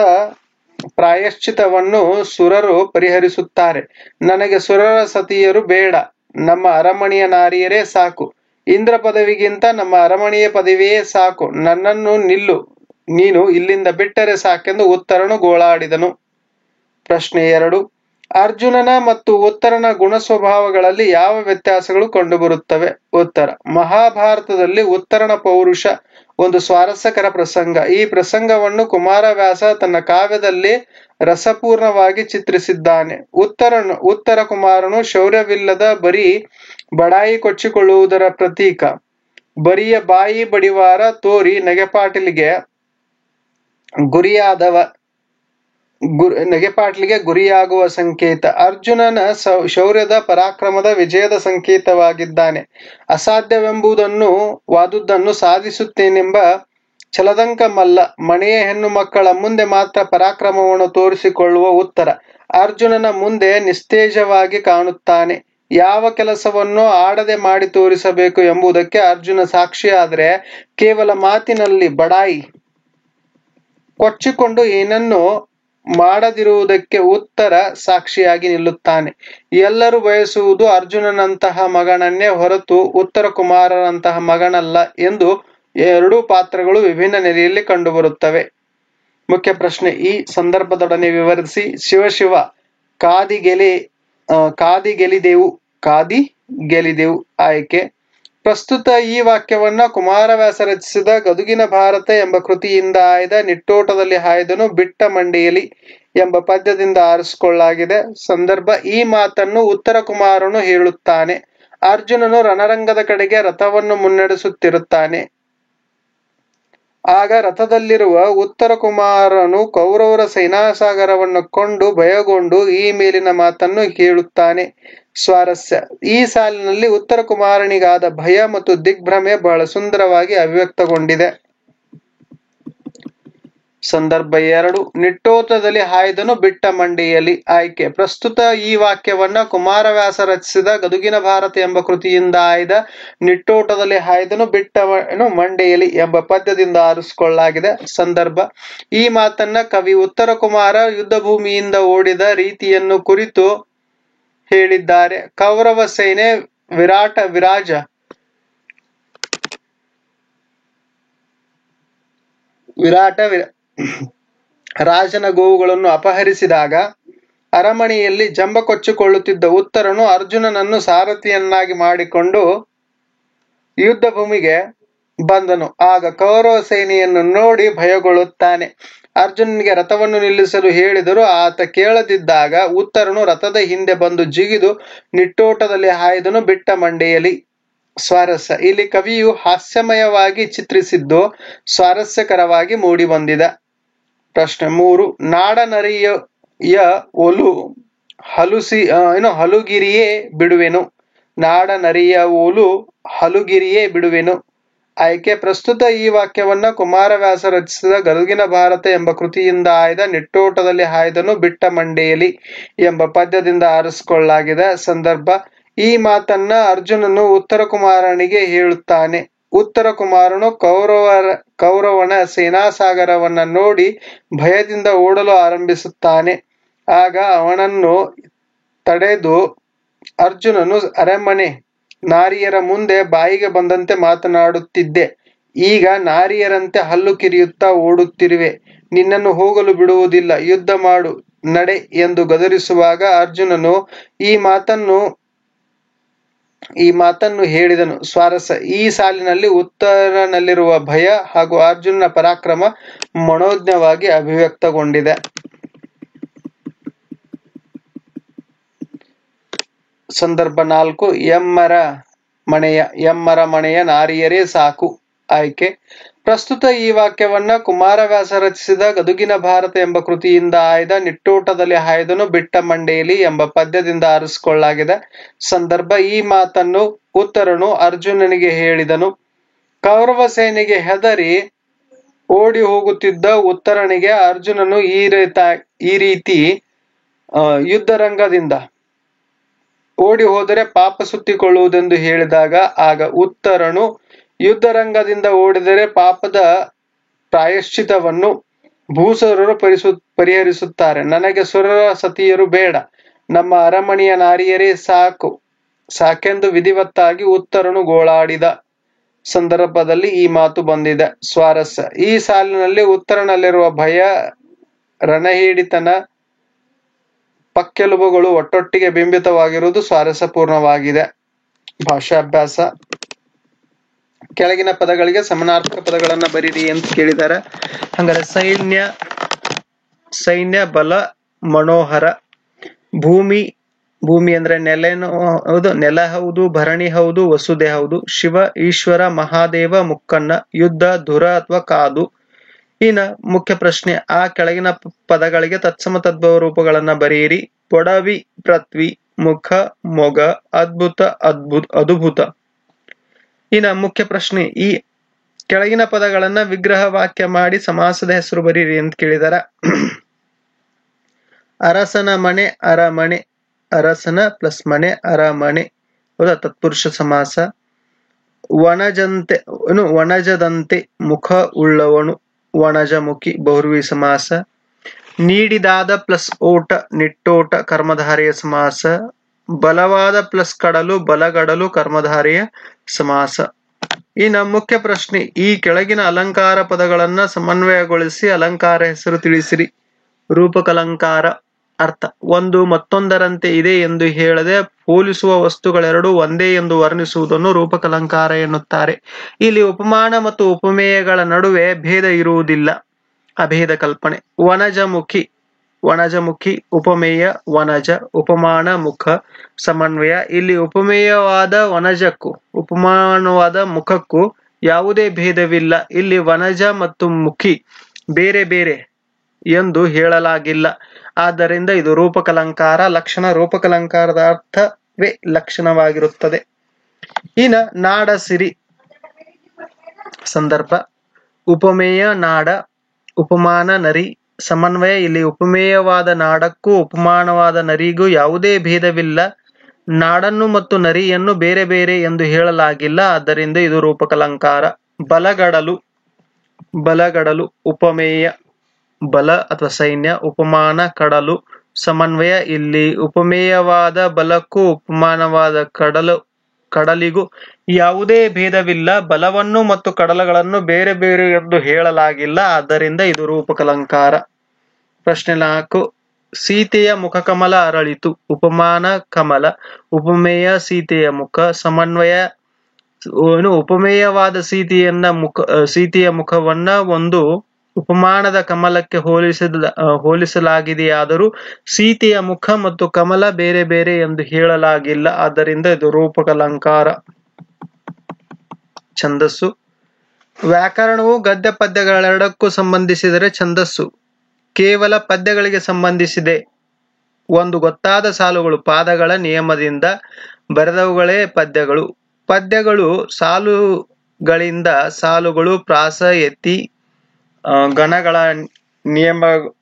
ಪ್ರಾಯಶ್ಚಿತವನ್ನು ಸುರರು ಪರಿಹರಿಸುತ್ತಾರೆ. ನನಗೆ ಸುರರ ಸತಿಯರು ಬೇಡ, ನಮ್ಮ ಅರಮನೆಯ ನಾರಿಯರೇ ಸಾಕು. ಇಂದ್ರ ಪದವಿಗಿಂತ ನಮ್ಮ ಅರಮನೆಯ ಪದವಿಯೇ ಸಾಕು. ನನ್ನನ್ನು ನೀನು ಇಲ್ಲಿಂದ ಬಿಟ್ಟರೆ ಸಾಕೆಂದು ಉತ್ತರನು ಗೋಳಾಡಿದನು. ಪ್ರಶ್ನೆ 2. ಅರ್ಜುನನ ಮತ್ತು ಉತ್ತರನ ಗುಣ ಸ್ವಭಾವಗಳಲ್ಲಿ ಯಾವ ವ್ಯತ್ಯಾಸಗಳು ಕಂಡುಬರುತ್ತವೆ? ಉತ್ತರ. ಮಹಾಭಾರತದಲ್ಲಿ ಉತ್ತರನ ಪೌರುಷ ಒಂದು ಸ್ವಾರಸ್ಯಕರ ಪ್ರಸಂಗ. ಈ ಪ್ರಸಂಗವನ್ನು ಕುಮಾರವ್ಯಾಸ ತನ್ನ ಕಾವ್ಯದಲ್ಲಿ ರಸಪೂರ್ಣವಾಗಿ ಚಿತ್ರಿಸಿದ್ದಾನೆ. ಉತ್ತರ ಕುಮಾರನು ಶೌರ್ಯವಿಲ್ಲದ ಬರೀ ಬಡಾಯಿ ಕೊಚ್ಚಿಕೊಳ್ಳುವುದರ ಪ್ರತೀಕ. ಬರಿಯ ಬಾಯಿ ಬಡಿವಾರ ತೋರಿ ನಗೆಪಾಟಲಿಗೆ ಗುರಿಯಾಗುವ ಸಂಕೇತ. ಅರ್ಜುನನ ಶೌರ್ಯದ ಪರಾಕ್ರಮದ ವಿಜಯದ ಸಂಕೇತವಾಗಿದ್ದಾನೆ. ವಾದುದನ್ನು ಸಾಧಿಸುತ್ತೇನೆಂಬ ಛಲದಂಕ ಮಲ್ಲ. ಮನೆಯ ಹೆಣ್ಣು ಮಕ್ಕಳ ಮುಂದೆ ಮಾತ್ರ ಪರಾಕ್ರಮವನ್ನು ತೋರಿಸಿಕೊಳ್ಳುವ ಉತ್ತರ ಅರ್ಜುನನ ಮುಂದೆ ನಿಸ್ತೇಜವಾಗಿ ಕಾಣುತ್ತಾನೆ. ಯಾವ ಕೆಲಸವನ್ನು ಆಡದೆ ಮಾಡಿ ತೋರಿಸಬೇಕು ಎಂಬುದಕ್ಕೆ ಅರ್ಜುನ ಸಾಕ್ಷಿಯಾದರೆ, ಕೇವಲ ಮಾತಿನಲ್ಲಿ ಬಡಾಯಿ ಕೊಚ್ಚಿಕೊಂಡು ಏನನ್ನು ಮಾಡದಿರುವುದಕ್ಕೆ ಉತ್ತರ ಸಾಕ್ಷಿಯಾಗಿ ನಿಲ್ಲುತ್ತಾನೆ. ಎಲ್ಲರೂ ಬಯಸುವುದು ಅರ್ಜುನನಂತಹ ಮಗನನ್ನೇ ಹೊರತು ಉತ್ತರ ಕುಮಾರನಂತಹ ಮಗನಲ್ಲ ಎಂದು ಎರಡೂ ಪಾತ್ರಗಳು ವಿಭಿನ್ನ ನೆಲೆಯಲ್ಲಿ ಕಂಡುಬರುತ್ತವೆ. ಮುಖ್ಯ ಪ್ರಶ್ನೆ ಈ ಸಂದರ್ಭದೊಡನೆ ವಿವರಿಸಿ. ಶಿವ ಕಾದಿ ಗೆಲಿದೆವು. ಆಯ್ಕೆ. ಪ್ರಸ್ತುತ ಈ ವಾಕ್ಯವನ್ನ ಕುಮಾರವ್ಯಾಸ ರಚಿಸಿದ ಗದುಗಿನ ಭಾರತ ಎಂಬ ಕೃತಿಯಿಂದ ಆಯ್ದ ನಿಟ್ಟೋಟದಲ್ಲಿ ಹಾಯ್ದನು ಬಿಟ್ಟ ಮಂಡೆಯಲಿ ಎಂಬ ಪದ್ಯದಿಂದ ಆರಿಸಿಕೊಳ್ಳಲಾಗಿದೆ. ಸಂದರ್ಭ ಈ ಮಾತನ್ನು ಉತ್ತರ ಕುಮಾರನು ಹೇಳುತ್ತಾನೆ. ಅರ್ಜುನನು ರಣರಂಗದ ಕಡೆಗೆ ರಥವನ್ನು ಮುನ್ನಡೆಸುತ್ತಿರುತ್ತಾನೆ. ಆಗ ರಥದಲ್ಲಿರುವ ಉತ್ತರ ಕುಮಾರನು ಕೌರವರ ಸೇನಾಸಾಗರವನ್ನು ಕೊಂಡು ಭಯಗೊಂಡು ಈ ಮೇಲಿನ ಮಾತನ್ನು ಹೇಳುತ್ತಾನೆ. ಸ್ವಾರಸ್ಯ ಈ ಸಾಲಿನಲ್ಲಿ ಉತ್ತರ ಕುಮಾರನಿಗಾದ ಭಯ ಮತ್ತು ದಿಗ್ಭ್ರಮೆ ಬಹಳ ಸುಂದರವಾಗಿ ಅಭಿವ್ಯಕ್ತಗೊಂಡಿದೆ. ಸಂದರ್ಭ 2. ನಿಟ್ಟೋಟದಲ್ಲಿ ಹಾಯ್ದನು ಬಿಟ್ಟ ಮಂಡೆಯಲ್ಲಿ. ಆಯ್ಕೆ. ಪ್ರಸ್ತುತ ಈ ವಾಕ್ಯವನ್ನ ಕುಮಾರವ್ಯಾಸ ರಚಿಸಿದ ಗದುಗಿನ ಭಾರತ ಎಂಬ ಕೃತಿಯಿಂದ ಆಯ್ದ ನಿಟ್ಟೋಟದಲ್ಲಿ ಹಾಯ್ದನು ಬಿಟ್ಟವನು ಮಂಡೆಯಲ್ಲಿ ಎಂಬ ಪದ್ಯದಿಂದ ಆರಿಸಿಕೊಳ್ಳಲಾಗಿದೆ. ಸಂದರ್ಭ ಈ ಮಾತನ್ನ ಕವಿ ಉತ್ತರ ಕುಮಾರ ಯುದ್ಧ ಭೂಮಿಯಿಂದ ಓಡಿದ ರೀತಿಯನ್ನು ಕುರಿತು ಹೇಳಿದ್ದಾರೆ. ಕೌರವ ಸೇನೆ ರಾಜನ ಗೋವುಗಳನ್ನು ಅಪಹರಿಸಿದಾಗ ಅರಮನೆಯಲ್ಲಿ ಜಂಬ ಕೊಚ್ಚಿಕೊಳ್ಳುತ್ತಿದ್ದ ಉತ್ತರನು ಅರ್ಜುನನನ್ನು ಸಾರಥಿಯನ್ನಾಗಿ ಮಾಡಿಕೊಂಡು ಯುದ್ಧ ಭೂಮಿಗೆ ಬಂದನು. ಆಗ ಕೌರವ ಸೇನೆಯನ್ನು ನೋಡಿ ಭಯಗೊಳ್ಳುತ್ತಾನೆ. ಅರ್ಜುನನಿಗೆ ರಥವನ್ನು ನಿಲ್ಲಿಸಲು ಹೇಳಿದರೂ ಆತ ಕೇಳದಿದ್ದಾಗ ಉತ್ತರನು ರಥದ ಹಿಂದೆ ಬಂದು ಜಿಗಿದು ನಿಟ್ಟೋಟದಲ್ಲಿ ಹಾಯ್ದನು ಬಿಟ್ಟ ಮಂಡೆಯಲ್ಲಿ. ಸ್ವಾರಸ್ಯ ಇಲ್ಲಿ ಕವಿಯು ಹಾಸ್ಯಮಯವಾಗಿ ಚಿತ್ರಿಸಿದ್ದು ಸ್ವಾರಸ್ಯಕರವಾಗಿ ಮೂಡಿ ಬಂದಿದೆ. ಪ್ರಶ್ನೆ 3. ನಾಡನರಿಯ ಒಲು ಹಲುಗಿರಿಯೇ ಬಿಡುವೆನು. ನಾಡನರಿಯ ಒಲು ಹಲುಗಿರಿಯೇ ಬಿಡುವೆನು. ಆಯ್ಕೆ. ಪ್ರಸ್ತುತ ಈ ವಾಕ್ಯವನ್ನ ಕುಮಾರವ್ಯಾಸ ರಚಿಸಿದ ಗದುಗಿನ ಭಾರತ ಎಂಬ ಕೃತಿಯಿಂದ ಆಯ್ದ ನಿಟ್ಟೋಟದಲ್ಲಿ ಹಾಯ್ದನು ಬಿಟ್ಟ ಮಂಡೆಯಲ್ಲಿ ಎಂಬ ಪದ್ಯದಿಂದ ಆರಿಸಿಕೊಳ್ಳಲಾಗಿದೆ. ಸಂದರ್ಭ ಈ ಮಾತನ್ನ ಅರ್ಜುನನು ಉತ್ತರ ಕುಮಾರನಿಗೆ ಹೇಳುತ್ತಾನೆ. ಉತ್ತರ ಕುಮಾರನು ಕೌರವನ ಸೇನಾಸಾಗರವನ್ನ ನೋಡಿ ಭಯದಿಂದ ಓಡಲು ಆರಂಭಿಸುತ್ತಾನೆ. ಆಗ ಅವನನ್ನು ತಡೆದು ಅರ್ಜುನನು ಅರಮನೆ ನಾರಿಯರ ಮುಂದೆ ಬಾಯಿಗೆ ಬಂದಂತೆ ಮಾತನಾಡುತ್ತಿದ್ದೆ. ಈಗ ನಾರಿಯರಂತೆ ಹಲ್ಲು ಕಿರಿಯುತ್ತಾ ಓಡುತ್ತಿರುವೆ. ನಿನ್ನನ್ನು ಹೋಗಲು ಬಿಡುವುದಿಲ್ಲ. ಯುದ್ಧ ಮಾಡು, ನಡೆ ಎಂದು ಗದರಿಸುವಾಗ ಅರ್ಜುನನು ಈ ಮಾತನ್ನು ಹೇಳಿದನು. ಸ್ವಾರಸ್ಯ ಈ ಸಾಲಿನಲ್ಲಿ ಉತ್ತರನಲ್ಲಿರುವ ಭಯ ಹಾಗೂ ಅರ್ಜುನನ ಪರಾಕ್ರಮ ಮನೋಜ್ಞವಾಗಿ ಅಭಿವ್ಯಕ್ತಗೊಂಡಿದೆ. ಸಂದರ್ಭ 4. ಎಮ್ಮರ ಮನೆಯ ನಾರಿಯರೇ ಸಾಕು. ಆಯ್ಕೆ. ಪ್ರಸ್ತುತ ಈ ವಾಕ್ಯವನ್ನ ಕುಮಾರವ್ಯಾಸ ರಚಿಸಿದ ಗದುಗಿನ ಭಾರತ ಎಂಬ ಕೃತಿಯಿಂದ ಆಯ್ದ ನಿಟ್ಟೋಟದಲ್ಲಿ ಹಾಯ್ದನು ಬಿಟ್ಟ ಮಂಡೆಯಲ್ಲಿ ಎಂಬ ಪದ್ಯದಿಂದ ಆರಿಸಿಕೊಳ್ಳಲಾಗಿದೆ. ಸಂದರ್ಭ: ಈ ಮಾತನ್ನು ಉತ್ತರನು ಅರ್ಜುನನಿಗೆ ಹೇಳಿದನು. ಕೌರವ ಸೇನೆಗೆ ಹೆದರಿ ಓಡಿ ಹೋಗುತ್ತಿದ್ದ ಉತ್ತರನಿಗೆ ಅರ್ಜುನನು ಈ ರೀತಿ ಯುದ್ಧರಂಗದಿಂದ ಓಡಿ ಹೋದರೆ ಪಾಪ ಸುತ್ತಿಕೊಳ್ಳುವುದೆಂದು ಹೇಳಿದಾಗ, ಆಗ ಉತ್ತರನು, ಯುದ್ಧರಂಗದಿಂದ ಓಡಿದರೆ ಪಾಪದ ಪ್ರಾಯಶ್ಚಿತವನ್ನು ಭೂಸುರರು ಪರಿಹರಿಸುತ್ತಾರೆ. ನನಗೆ ಸುರರ ಸತಿಯರು ಬೇಡ, ನಮ್ಮ ಅರಮನೆಯ ನಾರಿಯರೇ ಸಾಕೆಂದು ವಿಧಿವತ್ತಾಗಿ ಉತ್ತರನು ಗೋಳಾಡಿದ ಸಂದರ್ಭದಲ್ಲಿ ಈ ಮಾತು ಬಂದಿದೆ. ಸ್ವಾರಸ್ಯ: ಈ ಸಾಲಿನಲ್ಲಿ ಉತ್ತರನಲ್ಲಿರುವ ಭಯ, ರಣಹೇಡಿತನ, ಪಕ್ಕೆಲುಬುಗಳು ಒಟ್ಟೊಟ್ಟಿಗೆ ಬಿಂಬಿತವಾಗಿರುವುದು ಸ್ವಾರಸ್ಯಪೂರ್ಣವಾಗಿದೆ. ಭಾಷಾಭ್ಯಾಸ: ಕೆಳಗಿನ ಪದಗಳಿಗೆ ಸಮಾನಾರ್ಥಕ ಪದಗಳನ್ನ ಬರೀರಿ ಅಂತ ಕೇಳಿದ್ದಾರೆ. ಹಂಗಾರೆ ಸೈನ್ಯ ಬಲ ಮನೋಹರ. ಭೂಮಿ ಅಂದ್ರೆ ನೆಲ ಹೌದು, ಭರಣಿ ಹೌದು, ವಸುದೆ ಹೌದು. ಶಿವ ಈಶ್ವರ, ಮಹಾದೇವ ಮುಕ್ಕಣ್ಣ. ಯುದ್ಧ ಧುರ ಅಥವಾ ಕಾದು. ಇನ್ನ ಮುಖ್ಯ ಪ್ರಶ್ನೆ: ಆ ಕೆಳಗಿನ ಪದಗಳಿಗೆ ತತ್ಸಮ ತದ್ಭವ ರೂಪಗಳನ್ನ ಬರೆಯಿರಿ. ಪೊಡವಿ ಪೃಥ್ವಿ, ಮುಖ ಮೊಗ, ಅದ್ಭುತ ಅದ್ಭುತ. ಇನ್ನ ಮುಖ್ಯ ಪ್ರಶ್ನೆ: ಈ ಕೆಳಗಿನ ಪದಗಳನ್ನ ವಿಗ್ರಹ ವಾಕ್ಯ ಮಾಡಿ ಸಮಾಸದ ಹೆಸರು ಬರೀರಿ ಅಂತ ಕೇಳಿದಾರ. ಅರಸನ ಮನೆ ಅರಮನೆ. ಅರಸನ ಪ್ಲಸ್ ಮನೆ ಅರಮನೆ. ಹೌದಾ? ತತ್ಪುರುಷ ಸಮಾಸ. ವನಜದಂತೆ ಮುಖ ಉಳ್ಳವನು. ವನಜಮುಖಿ ಬಹುರ್ವಿ ಸಮಾಸ. ನೀಡಿದಾದ ಪ್ಲಸ್ ಓಟ ನಿಟ್ಟೋಟ ಕರ್ಮಧಾರೆಯ ಸಮಾಸ. ಬಲವಾದ ಪ್ಲಸ್ ಕಡಲು ಬಲಗಡಲು ಕರ್ಮಧಾರೆಯ ಸಮಾಸ. ಇನ್ನು ಮುಖ್ಯ ಪ್ರಶ್ನೆ: ಈ ಕೆಳಗಿನ ಅಲಂಕಾರ ಪದಗಳನ್ನ ಸಮನ್ವಯಗೊಳಿಸಿ ಅಲಂಕಾರ ಹೆಸರು ತಿಳಿಸಿರಿ. ರೂಪಕಲಂಕಾರ. ಅರ್ಥ: ಒಂದು ಮತ್ತೊಂದರಂತೆ ಇದೆ ಎಂದು ಹೇಳದೆ ಹೋಲಿಸುವ ವಸ್ತುಗಳೆರಡು ಒಂದೇ ಎಂದು ವರ್ಣಿಸುವುದನ್ನು ರೂಪಕಲಂಕಾರ ಎನ್ನುತ್ತಾರೆ. ಇಲ್ಲಿ ಉಪಮಾನ ಮತ್ತು ಉಪಮೇಯಗಳ ನಡುವೆ ಭೇದ ಇರುವುದಿಲ್ಲ, ಅಭೇದ ಕಲ್ಪನೆ. ವನಜಮುಖಿ ಉಪಮೇಯ ವನಜ, ಉಪಮಾನ ಮುಖ. ಸಮನ್ವಯ: ಇಲ್ಲಿ ಉಪಮೇಯವಾದ ವನಜಕ್ಕೂ ಉಪಮಾನವಾದ ಮುಖಕ್ಕೂ ಯಾವುದೇ ಭೇದವಿಲ್ಲ. ಇಲ್ಲಿ ವನಜ ಮತ್ತು ಮುಖಿ ಬೇರೆ ಬೇರೆ ಎಂದು ಹೇಳಲಾಗಿಲ್ಲ. ಆದ್ದರಿಂದ ಇದು ರೂಪಕಲಂಕಾರ. ಲಕ್ಷಣ: ರೂಪಕಲಂಕಾರದ ಅರ್ಥವೇ ಲಕ್ಷಣವಾಗಿರುತ್ತದೆ. ಇನ್ನು ನಾಡಸಿರಿ. ಸಂದರ್ಭ: ಉಪಮೇಯ ನಾಡ, ಉಪಮಾನ ನರಿ. ಸಮನ್ವಯ: ಇಲ್ಲಿ ಉಪಮೇಯವಾದ ನಾಡಕ್ಕೂ ಉಪಮಾನವಾದ ನರಿಗೂ ಯಾವುದೇ ಭೇದವಿಲ್ಲ. ನಾಡನ್ನು ಮತ್ತು ನರಿಯನ್ನು ಬೇರೆ ಬೇರೆ ಎಂದು ಹೇಳಲಾಗಿಲ್ಲ. ಆದ್ದರಿಂದ ಇದು ರೂಪಕಲಂಕಾರ. ಬಲಗಡಲು ಉಪಮೇಯ ಬಲ ಅಥವಾ ಸೈನ್ಯ, ಉಪಮಾನ ಕಡಲು. ಸಮನ್ವಯ: ಇಲ್ಲಿ ಉಪಮೇಯವಾದ ಬಲಕ್ಕೂ ಉಪಮಾನವಾದ ಕಡಲಿಗೂ ಯಾವುದೇ ಭೇದವಿಲ್ಲ. ಬಲವನ್ನು ಮತ್ತು ಕಡಲಗಳನ್ನು ಬೇರೆ ಬೇರೆ ಎಂದು ಹೇಳಲಾಗಿಲ್ಲ. ಆದ್ದರಿಂದ ಇದು ರೂಪಕಲಂಕಾರ. ಪ್ರಶ್ನೆ 4. ಸೀತೆಯ ಮುಖಕಮಲ ಅರಳಿತು. ಉಪಮಾನ ಕಮಲ, ಉಪಮೇಯ ಸೀತೆಯ ಮುಖ. ಸಮನ್ವಯ: ಉಪಮೇಯವಾದ ಸೀತೆಯ ಮುಖವನ್ನ ಒಂದು ಉಪಮಾನದ ಕಮಲಕ್ಕೆ ಹೋಲಿಸಲಾಗಿದೆಯಾದರೂ ಸೀತೆಯ ಮುಖ ಮತ್ತು ಕಮಲ ಬೇರೆ ಬೇರೆ ಎಂದು ಹೇಳಲಾಗಿಲ್ಲ. ಆದ್ದರಿಂದ ಇದು ರೂಪಕಲಂಕಾರ. ಛಂದಸ್ಸು. ವ್ಯಾಕರಣವು ಗದ್ಯ ಪದ್ಯಗಳೆರಡಕ್ಕೂ ಸಂಬಂಧಿಸಿದರೆ ಛಂದಸ್ಸು ಕೇವಲ ಪದ್ಯಗಳಿಗೆ ಸಂಬಂಧಿಸಿದೆ. ಒಂದು ಗೊತ್ತಾದ ಸಾಲುಗಳು ಪಾದಗಳ ನಿಯಮದಿಂದ ಬರೆದವುಗಳೇ ಪದ್ಯಗಳು. ಪದ್ಯಗಳು ಸಾಲುಗಳಿಂದ ಸಾಲುಗಳು ಪ್ರಾಸ ಯತಿ ಗಣಗಳ ನಿಯಮಗಳಿಂದಲೂ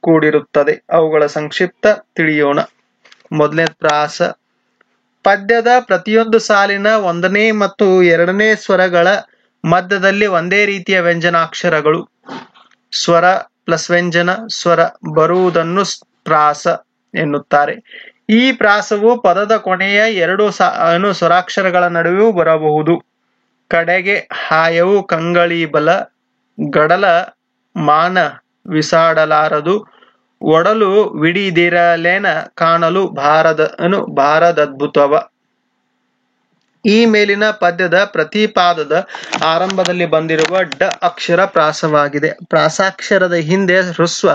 ಕೂಡಿರುತ್ತದೆ. ಅವುಗಳ ಸಂಕ್ಷಿಪ್ತ ತಿಳಿಯೋಣ. ಮೊದಲನೇ ಪ್ರಾಸ. ಪದ್ಯದ ಪ್ರತಿಯೊಂದು ಸಾಲಿನ 1ನೇ ಮತ್ತು 2ನೇ ಸ್ವರಗಳ ಮಧ್ಯದಲ್ಲಿ ಒಂದೇ ರೀತಿಯ ವ್ಯಂಜನಾಕ್ಷರಗಳು, ಸ್ವರ ಪ್ಲಸ್ ವ್ಯಂಜನ ಸ್ವರ ಬರುವುದನ್ನು ಪ್ರಾಸ ಎನ್ನುತ್ತಾರೆ. ಈ ಪ್ರಾಸವು ಪದದ ಕೊನೆಯ 2 ಸ್ವರಾಕ್ಷರಗಳ ನಡುವೆಯೂ ಬರಬಹುದು. ಕಡೆಗೆ ಹಾಯವು ಕಂಗಳೀಬಲ, ಗಡಲ ಮಾನ ವಿಸಾಡಲಾರದು, ಒಡಲು ವಿಡಿದಿರಲೇನ ಕಾಣಲು ಬಾರದದ್ಭುತವ. ಈ ಮೇಲಿನ ಪದ್ಯದ ಪ್ರತಿ ಪಾದದ ಆರಂಭದಲ್ಲಿ ಬಂದಿರುವ ಡ ಅಕ್ಷರ ಪ್ರಾಸವಾಗಿದೆ. ಪ್ರಾಸಾಕ್ಷರದ ಹಿಂದೆ ಹ್ರಸ್ವ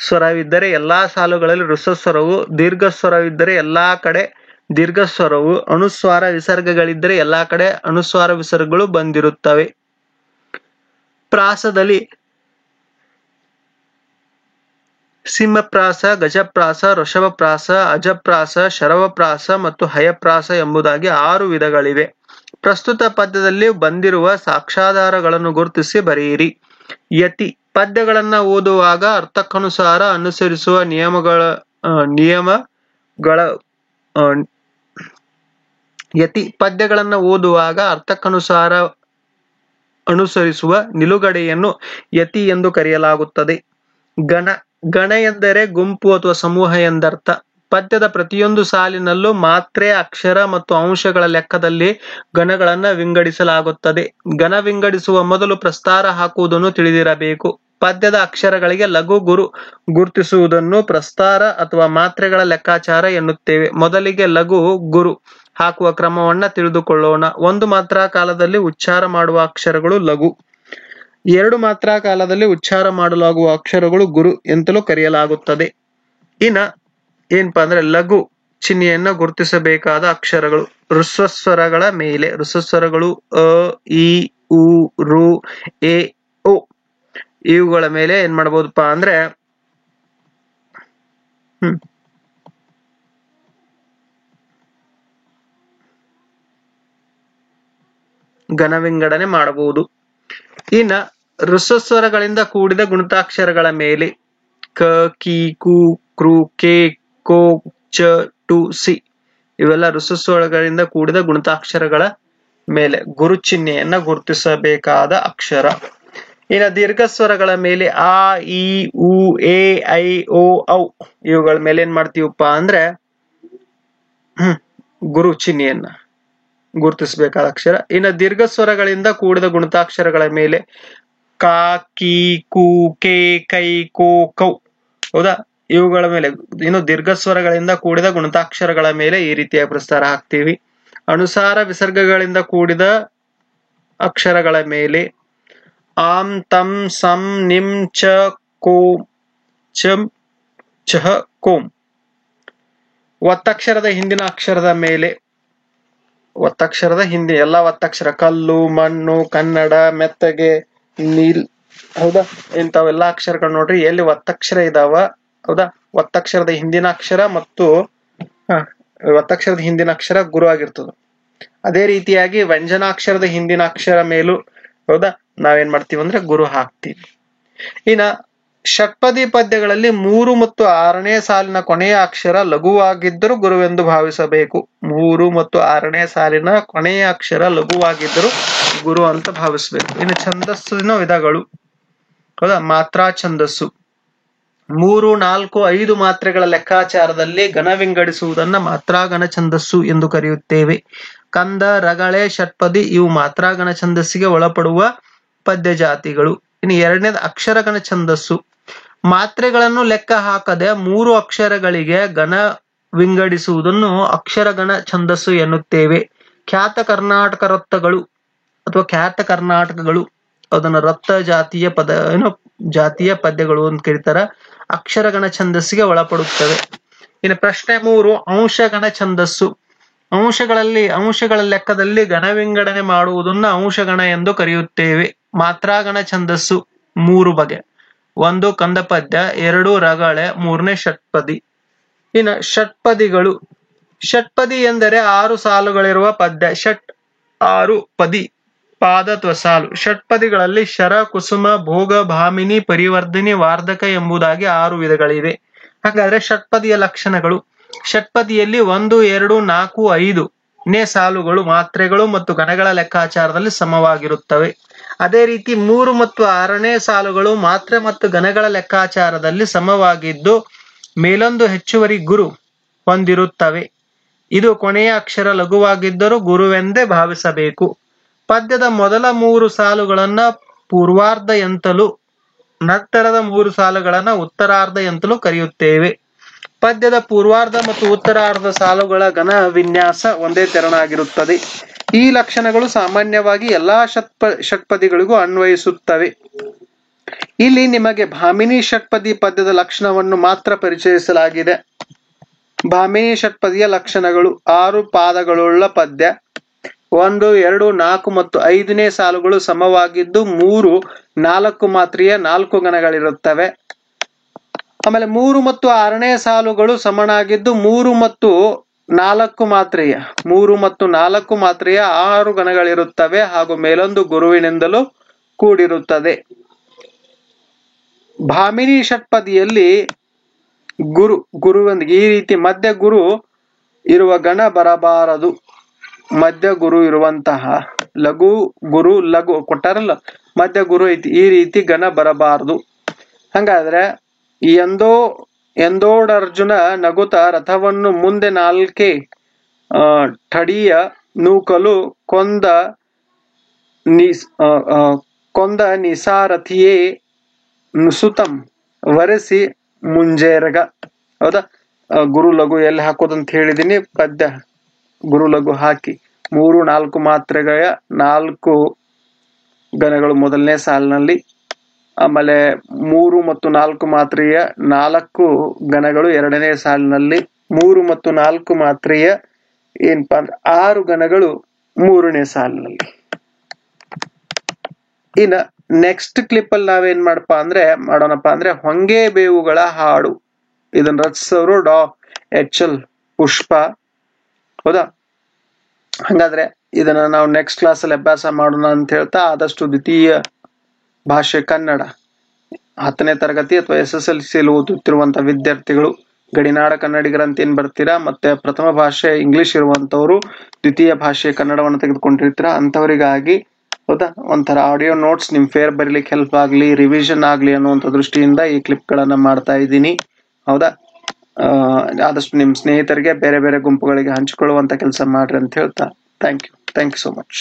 ಸ್ವರವಿದ್ದರೆ ಎಲ್ಲಾ ಸಾಲುಗಳಲ್ಲಿ ಹ್ರಸ್ವ ಸ್ವರವು, ದೀರ್ಘ ಸ್ವರವಿದ್ದರೆ ಎಲ್ಲಾ ಕಡೆ ದೀರ್ಘ ಸ್ವರವು ಅನುಸ್ವಾರ ವಿಸರ್ಗಗಳಿದ್ದರೆ ಎಲ್ಲಾ ಕಡೆ ಅನುಸ್ವಾರ ವಿಸರ್ಗಗಳು ಬಂದಿರುತ್ತವೆ. ಪ್ರಾಸದಲ್ಲಿ ಸಿಂಹಪ್ರಾಸ, ಗಜಪ್ರಾಸ, ಋಷಭಪ್ರಾಸ, ಅಜಪ್ರಾಸ, ಶರವಪ್ರಾಸ ಮತ್ತು ಹಯಪ್ರಾಸ ಎಂಬುದಾಗಿ 6 ವಿಧಗಳಿವೆ. ಪ್ರಸ್ತುತ ಪದ್ಯದಲ್ಲಿ ಬಂದಿರುವ ಸಾಕ್ಷ್ಯಾಧಾರಗಳನ್ನು ಗುರುತಿಸಿ ಬರೆಯಿರಿ. ಯತಿ ಪದ್ಯಗಳನ್ನ ಓದುವಾಗ ಅರ್ಥಕ್ಕನುಸಾರ ಅನುಸರಿಸುವ ಯತಿ ಪದ್ಯಗಳನ್ನ ಓದುವಾಗ ಅರ್ಥಕ್ಕನುಸಾರ ಅನುಸರಿಸುವ ನಿಲುಗಡೆಯನ್ನು ಯತಿ ಎಂದು ಕರೆಯಲಾಗುತ್ತದೆ. ಗಣ ಎಂದರೆ ಗುಂಪು ಅಥವಾ ಸಮೂಹ ಎಂದರ್ಥ. ಪದ್ಯದ ಪ್ರತಿಯೊಂದು ಸಾಲಿನಲ್ಲೂ ಮಾತ್ರೆ, ಅಕ್ಷರ ಮತ್ತು ಅಂಶಗಳ ಲೆಕ್ಕದಲ್ಲಿ ಗಣಗಳನ್ನ ವಿಂಗಡಿಸಲಾಗುತ್ತದೆ. ಗಣ ವಿಂಗಡಿಸುವ ಮೊದಲು ಪ್ರಸ್ತಾರ ಹಾಕುವುದನ್ನು ತಿಳಿದಿರಬೇಕು. ಪದ್ಯದ ಅಕ್ಷರಗಳಿಗೆ ಲಘು ಗುರು ಗುರುತಿಸುವುದನ್ನು ಪ್ರಸ್ತಾರ ಅಥವಾ ಮಾತ್ರೆಗಳ ಲೆಕ್ಕಾಚಾರ ಎನ್ನುತ್ತೇವೆ. ಮೊದಲಿಗೆ ಲಘು ಗುರು ಹಾಕುವ ಕ್ರಮವನ್ನ ತಿಳಿದುಕೊಳ್ಳೋಣ. 1 ಮಾತ್ರಾ ಕಾಲದಲ್ಲಿ ಉಚ್ಚಾರ ಮಾಡುವ ಅಕ್ಷರಗಳು ಲಘು, 2 ಮಾತ್ರಾ ಕಾಲದಲ್ಲಿ ಉಚ್ಚಾರ ಮಾಡಲಾಗುವ ಅಕ್ಷರಗಳು ಗುರು ಎಂತಲೂ ಕರೆಯಲಾಗುತ್ತದೆ. ಇನ್ನ ಏನಪ್ಪಾ ಅಂದ್ರೆ ಲಘು ಚಿಹ್ನೆಯನ್ನ ಗುರುತಿಸಬೇಕಾದ ಅಕ್ಷರಗಳು ಋಸ್ವಸ್ವರಗಳ ಮೇಲೆ. ಋಸ್ವಸ್ವರಗಳು ಅ, ಇ, ಉ, ರು, ಎ, ಓ ಇವುಗಳ ಮೇಲೆ ಏನ್ ಮಾಡ್ಬೋದಪ್ಪ ಅಂದ್ರೆ ಘನ ವಿಂಗಡಣೆ ಮಾಡಬಹುದು. ಇನ್ನ ಋಸ್ವಸ್ವರಗಳಿಂದ ಕೂಡಿದ ಗುಣಿತಾಕ್ಷರಗಳ ಮೇಲೆ ಕ, ಕಿ, ಕು, ಕೃ, ಕೆ, ಕೋ, ಚ, ಟು, ಸಿ ಇವೆಲ್ಲ ಋಸ್ವಸ್ವರಗಳಿಂದ ಕೂಡಿದ ಗುಣಿತಾಕ್ಷರಗಳ ಮೇಲೆ ಗುರು ಚಿಹ್ನೆಯನ್ನ ಗುರುತಿಸಬೇಕಾದ ಅಕ್ಷರ. ಇನ್ನು ದೀರ್ಘ ಸ್ವರಗಳ ಮೇಲೆ ಆ, ಇ, ಉ, ಎ, ಐ, ಓ, ಔ ಇವುಗಳ ಮೇಲೆ ಏನ್ ಮಾಡ್ತೀವಪ್ಪ ಅಂದ್ರೆ ಗುರು ಚಿಹ್ನೆಯನ್ನ ಗುರುತಿಸಬೇಕಾದ ಅಕ್ಷರ. ಇನ್ನು ದೀರ್ಘ ಸ್ವರಗಳಿಂದ ಕೂಡಿದ ಗುಣಿತಾಕ್ಷರಗಳ ಮೇಲೆ ಕಾ, ಕಿ, ಕು, ಕೆ, ಕೈ, ಕೋ, ಕೌ ಹೌದಾ ಇವುಗಳ ಮೇಲೆ. ಇನ್ನು ದೀರ್ಘ ಸ್ವರಗಳಿಂದ ಕೂಡಿದ ಗುಣಿತಾಕ್ಷರಗಳ ಮೇಲೆ ಈ ರೀತಿಯ ಪ್ರಸ್ತಾರ ಹಾಕ್ತೀವಿ. ಅನುಸಾರ ವಿಸರ್ಗಗಳಿಂದ ಕೂಡಿದ ಅಕ್ಷರಗಳ ಮೇಲೆ ಆಂ, ತಂ, ಸಂ, ನಿಂ, ಚ, ಕೋಂ, ಚಂ, ಚಹ, ಕೋಂ. ಒತ್ತಕ್ಷರದ ಹಿಂದಿನ ಅಕ್ಷರದ ಮೇಲೆ ಒತ್ತಕ್ಷರದ ಹಿಂದೆ ಎಲ್ಲಾ ಒತ್ತಕ್ಷರ ಕಲ್ಲು, ಮಣ್ಣು, ಕನ್ನಡ, ಮೆತ್ತಗೆ, ನೀಲ್ ಹೌದಾ ಇಂಥವೆಲ್ಲಾ ಅಕ್ಷರಗಳು ನೋಡ್ರಿ ಎಲ್ಲಿ ಒತ್ತಕ್ಷರ ಇದಾವ ಹೌದಾ ಒತ್ತಕ್ಷರದ ಹಿಂದಿನ ಅಕ್ಷರ ಮತ್ತು ಒತ್ತಕ್ಷರದ ಹಿಂದಿನ ಅಕ್ಷರ ಗುರು ಆಗಿರ್ತದೆ. ಅದೇ ರೀತಿಯಾಗಿ ವ್ಯಂಜನಾಕ್ಷರದ ಹಿಂದಿನ ಅಕ್ಷರ ಮೇಲೂ ಹೌದಾ ನಾವೇನ್ ಮಾಡ್ತೀವಿ ಅಂದ್ರೆ ಗುರು ಹಾಕ್ತೀವಿ. ಇನ್ನ ಷಟ್ಪದಿ ಪದ್ಯಗಳಲ್ಲಿ 3 ಮತ್ತು 6ನೇ ಸಾಲಿನ ಕೊನೆಯ ಅಕ್ಷರ ಲಘುವಾಗಿದ್ದರೂ ಗುರುವೆಂದು ಭಾವಿಸಬೇಕು. 3 ಮತ್ತು 6ನೇ ಸಾಲಿನ ಕೊನೆಯ ಅಕ್ಷರ ಲಘುವಾಗಿದ್ದರೂ ಗುರು ಅಂತ ಭಾವಿಸಬೇಕು. ಇನ್ನು ಛಂದಸ್ಸಿನ ವಿಧಗಳು ಹೌದಾ ಮಾತ್ರಾ ಛಂದಸ್ಸು 3, 4, 5 ಮಾತ್ರೆಗಳ ಲೆಕ್ಕಾಚಾರದಲ್ಲಿ ಗಣ ವಿಂಗಡಿಸುವುದನ್ನ ಮಾತ್ರಾಗಣ ಛಂದಸ್ಸು ಎಂದು ಕರೆಯುತ್ತೇವೆ. ಕಂದ, ರಗಳೆ, ಷಟ್ಪದಿ ಇವು ಮಾತ್ರಾಗಣ ಛಂದಸ್ಸಿಗೆ ಒಳಪಡುವ ಪದ್ಯ ಜಾತಿಗಳು. ಇನ್ನು 2ನೇದು ಅಕ್ಷರಗಣ ಛಂದಸ್ಸು. ಮಾತ್ರೆಗಳನ್ನು ಲೆಕ್ಕ ಹಾಕದೆ 3 ಅಕ್ಷರಗಳಿಗೆ ಗಣ ವಿಂಗಡಿಸುವುದನ್ನು ಅಕ್ಷರಗಣ ಛಂದಸ್ಸು ಎನ್ನುತ್ತೇವೆ. ಖ್ಯಾತ ಕರ್ನಾಟಕ ರತ್ತಗಳು ಅಥವಾ ಖ್ಯಾತ ಕರ್ನಾಟಕಗಳು ಅದನ್ನ ರತ್ತ ಜಾತಿಯ ಜಾತಿಯ ಪದ್ಯಗಳು ಅಂತ ಕರೀತಾರ. ಅಕ್ಷರಗಣ ಛಂದಸ್ಸಿಗೆ ಒಳಪಡುತ್ತವೆ. ಇನ್ನು ಪ್ರಶ್ನೆ 3 ಅಂಶಗಣ ಛಂದಸ್ಸು. ಅಂಶಗಳ ಲೆಕ್ಕದಲ್ಲಿ ಗಣ ವಿಂಗಡಣೆ ಮಾಡುವುದನ್ನ ಅಂಶಗಣ ಎಂದು ಕರೆಯುತ್ತೇವೆ. ಮಾತ್ರಾಗಣ ಛಂದಸ್ಸು 3 ಬಗೆ. 1 ಕಂದ ಪದ್ಯ, 2 ರಗಳೆ, 3ನೇ ಷಟ್ಪದಿ. ಇನ್ನು ಷಟ್ಪದಿಗಳು. ಷಟ್ಪದಿ ಎಂದರೆ 6 ಸಾಲುಗಳಿರುವ ಪದ್ಯ. ಷಟ್ 6 ಪದಿ ಪಾದ ಅಥವಾ ಸಾಲು. ಷಟ್ಪದಿಗಳಲ್ಲಿ ಶರ, ಕುಸುಮ, ಭೋಗ, ಭಾಮಿನಿ, ಪರಿವರ್ಧಿನಿ, ವಾರ್ಧಕ ಎಂಬುದಾಗಿ 6 ವಿಧಗಳಿವೆ. ಹಾಗಾದ್ರೆ ಷಟ್ಪದಿಯ ಲಕ್ಷಣಗಳು. ಷಟ್ಪದಿಯಲ್ಲಿ 1, 2, 4, 5ನೇ ಸಾಲುಗಳು ಮಾತ್ರೆಗಳು ಮತ್ತು ಗಣಗಳ ಲೆಕ್ಕಾಚಾರದಲ್ಲಿ ಸಮವಾಗಿರುತ್ತವೆ. ಅದೇ ರೀತಿ 3 ಮತ್ತು 6ನೇ ಸಾಲುಗಳು ಮಾತ್ರೆ ಮತ್ತು ಗಣಗಳ ಲೆಕ್ಕಾಚಾರದಲ್ಲಿ ಸಮವಾಗಿದ್ದು ಮೇಲೊಂದು ಹೆಚ್ಚುವರಿ ಗುರು ಹೊಂದಿರುತ್ತವೆ. ಇದು ಕೊನೆಯ ಅಕ್ಷರ ಲಘುವಾಗಿದ್ದರೂ ಗುರುವೆಂದೇ ಭಾವಿಸಬೇಕು. ಪದ್ಯದ ಮೊದಲ 3 ಸಾಲುಗಳನ್ನ ಪೂರ್ವಾರ್ಧ ಎಂತಲೂ ನಂತರದ 3 ಸಾಲುಗಳನ್ನ ಉತ್ತರಾರ್ಧ ಎಂತಲೂ ಕರೆಯುತ್ತೇವೆ. ಪದ್ಯದ ಪೂರ್ವಾರ್ಧ ಮತ್ತು ಉತ್ತರಾರ್ಧ ಸಾಲುಗಳ ಘನ ವಿನ್ಯಾಸ ಒಂದೇ ತೆರನಾಗಿರುತ್ತದೆ. ಈ ಲಕ್ಷಣಗಳು ಸಾಮಾನ್ಯವಾಗಿ ಎಲ್ಲಾ ಷಟ್ಪದಿಗಳಿಗೂ ಅನ್ವಯಿಸುತ್ತವೆ. ಇಲ್ಲಿ ನಿಮಗೆ ಭಾಮಿನಿ ಷಟ್ಪದಿ ಪದ್ಯದ ಲಕ್ಷಣವನ್ನು ಮಾತ್ರ ಪರಿಚಯಿಸಲಾಗಿದೆ. ಭಾಮಿನಿ ಷಟ್ಪದಿಯ ಲಕ್ಷಣಗಳು 6 ಪಾದಗಳುಳ್ಳ ಪದ್ಯ. 1, 2, 4 ಮತ್ತು 5ನೇ ಸಾಲುಗಳು ಸಮವಾಗಿದ್ದು 3, 4 ಮಾತ್ರೆಯ 4 ಗಣಗಳಿರುತ್ತವೆ. ಆಮೇಲೆ 3 ಮತ್ತು 6ನೇ ಸಾಲುಗಳು ಸಮನಾಗಿದ್ದು 3 ಮತ್ತು 4 ಮಾತ್ರೆಯ 6 ಗಣಗಳಿರುತ್ತವೆ ಹಾಗೂ ಮೇಲೊಂದು ಗುರುವಿನಿಂದಲೂ ಕೂಡಿರುತ್ತದೆ. ಭಾಮಿನಿ ಷಟ್ಪದಿಯಲ್ಲಿ ಗುರುವೊಂದಿಗೆ ಈ ರೀತಿ ಮಧ್ಯ ಗುರು ಇರುವ ಗಣ ಬರಬಾರದು. ಮಧ್ಯ ಗುರು ಇರುವಂತಹ ಲಘು ಗುರು ಲಘು ಕೊಟ್ಟಾರಲ್ಲ, ಮಧ್ಯ ಗುರು ಐತಿ, ಈ ರೀತಿ ಗಣ ಬರಬಾರದು. ಹಂಗಾದ್ರೆ ಎಂದೋಡರ್ಜುನ ನಗುತ ರಥವನ್ನು ಮುಂದೆ 4 ಠಡಿಯ ನೂಕಲು ಕೊಂದ ನಿಸಾರಥಿಯೇ ನುಸುತಂ ವರೆಸಿ ಮುಂಜೇರಗ. ಹೌದಾ, ಗುರು ಲಘು ಎಲ್ಲಿ ಹಾಕೋದಂತ ಹೇಳಿದೀನಿ, ಪದ್ಯ ಗುರು ಲಘು ಹಾಕಿ 3, 4 ಮಾತ್ರೆಗಳ 4 ಗಣಗಳು ಮೊದಲನೇ ಸಾಲಿನಲ್ಲಿ, ಆಮೇಲೆ 3 ಮತ್ತು 4 ಮಾತ್ರೆಯ 4 ಗಣಗಳು ಎರಡನೇ ಸಾಲಿನಲ್ಲಿ, 3 ಮತ್ತು 4 ಮಾತ್ರೆಯ ಏನಪ್ಪಾ ಅಂದ್ರೆ 6 ಗಣಗಳು ಮೂರನೇ ಸಾಲಿನಲ್ಲಿ. ಇನ್ನ ನೆಕ್ಸ್ಟ್ ಕ್ಲಿಪ್ ಅಲ್ಲಿ ನಾವೇನ್ ಮಾಡೋಣಪ್ಪ ಅಂದ್ರೆ ಹೊಂಗೆ ಬೇವುಗಳ ಹಾಡು. ಇದನ್ನ ರಚಿಸೋರು H.L. ಪುಷ್ಪ. ಹೌದಾ, ಹಂಗಾದ್ರೆ ಇದನ್ನ ನಾವು ನೆಕ್ಸ್ಟ್ ಕ್ಲಾಸ್ ಅಲ್ಲಿ ಅಭ್ಯಾಸ ಮಾಡೋಣ ಅಂತ ಹೇಳ್ತಾ, ಆದಷ್ಟು ದ್ವಿತೀಯ ಭಾಷೆ ಕನ್ನಡ 10ನೇ ತರಗತಿ ಅಥವಾ SSLC ಓದುತ್ತಿರುವಂತ ವಿದ್ಯಾರ್ಥಿಗಳು, ಗಡಿನಾಡ ಕನ್ನಡಿಗರಂತ ಏನ್ ಬರ್ತೀರಾ, ಮತ್ತೆ ಪ್ರಥಮ ಭಾಷೆ ಇಂಗ್ಲಿಷ್ ಇರುವಂತವ್ರು ದ್ವಿತೀಯ ಭಾಷೆ ಕನ್ನಡವನ್ನು ತೆಗೆದುಕೊಂಡಿರ್ತೀರಾ, ಅಂತವರಿಗಾಗಿ ಹೌದಾ ಒಂಥರ ಆಡಿಯೋ ನೋಟ್ಸ್ ನಿಮ್ ಫೇರ್ ಬರೀಲಿಕ್ಕೆ ಹೆಲ್ಪ್ ಆಗ್ಲಿ, ರಿವಿಷನ್ ಆಗ್ಲಿ ಅನ್ನುವಂಥ ದೃಷ್ಟಿಯಿಂದ ಈ ಕ್ಲಿಪ್ ಗಳನ್ನ ಮಾಡ್ತಾ ಇದ್ದೀನಿ. ಹೌದಾ, ಆದಷ್ಟು ನಿಮ್ ಸ್ನೇಹಿತರಿಗೆ ಬೇರೆ ಬೇರೆ ಗುಂಪುಗಳಿಗೆ ಹಂಚಿಕೊಳ್ಳುವಂತ ಕೆಲಸ ಮಾಡ್ರಿ ಅಂತ ಹೇಳ್ತಾ ಥ್ಯಾಂಕ್ ಯು ಸೋ ಮಚ್.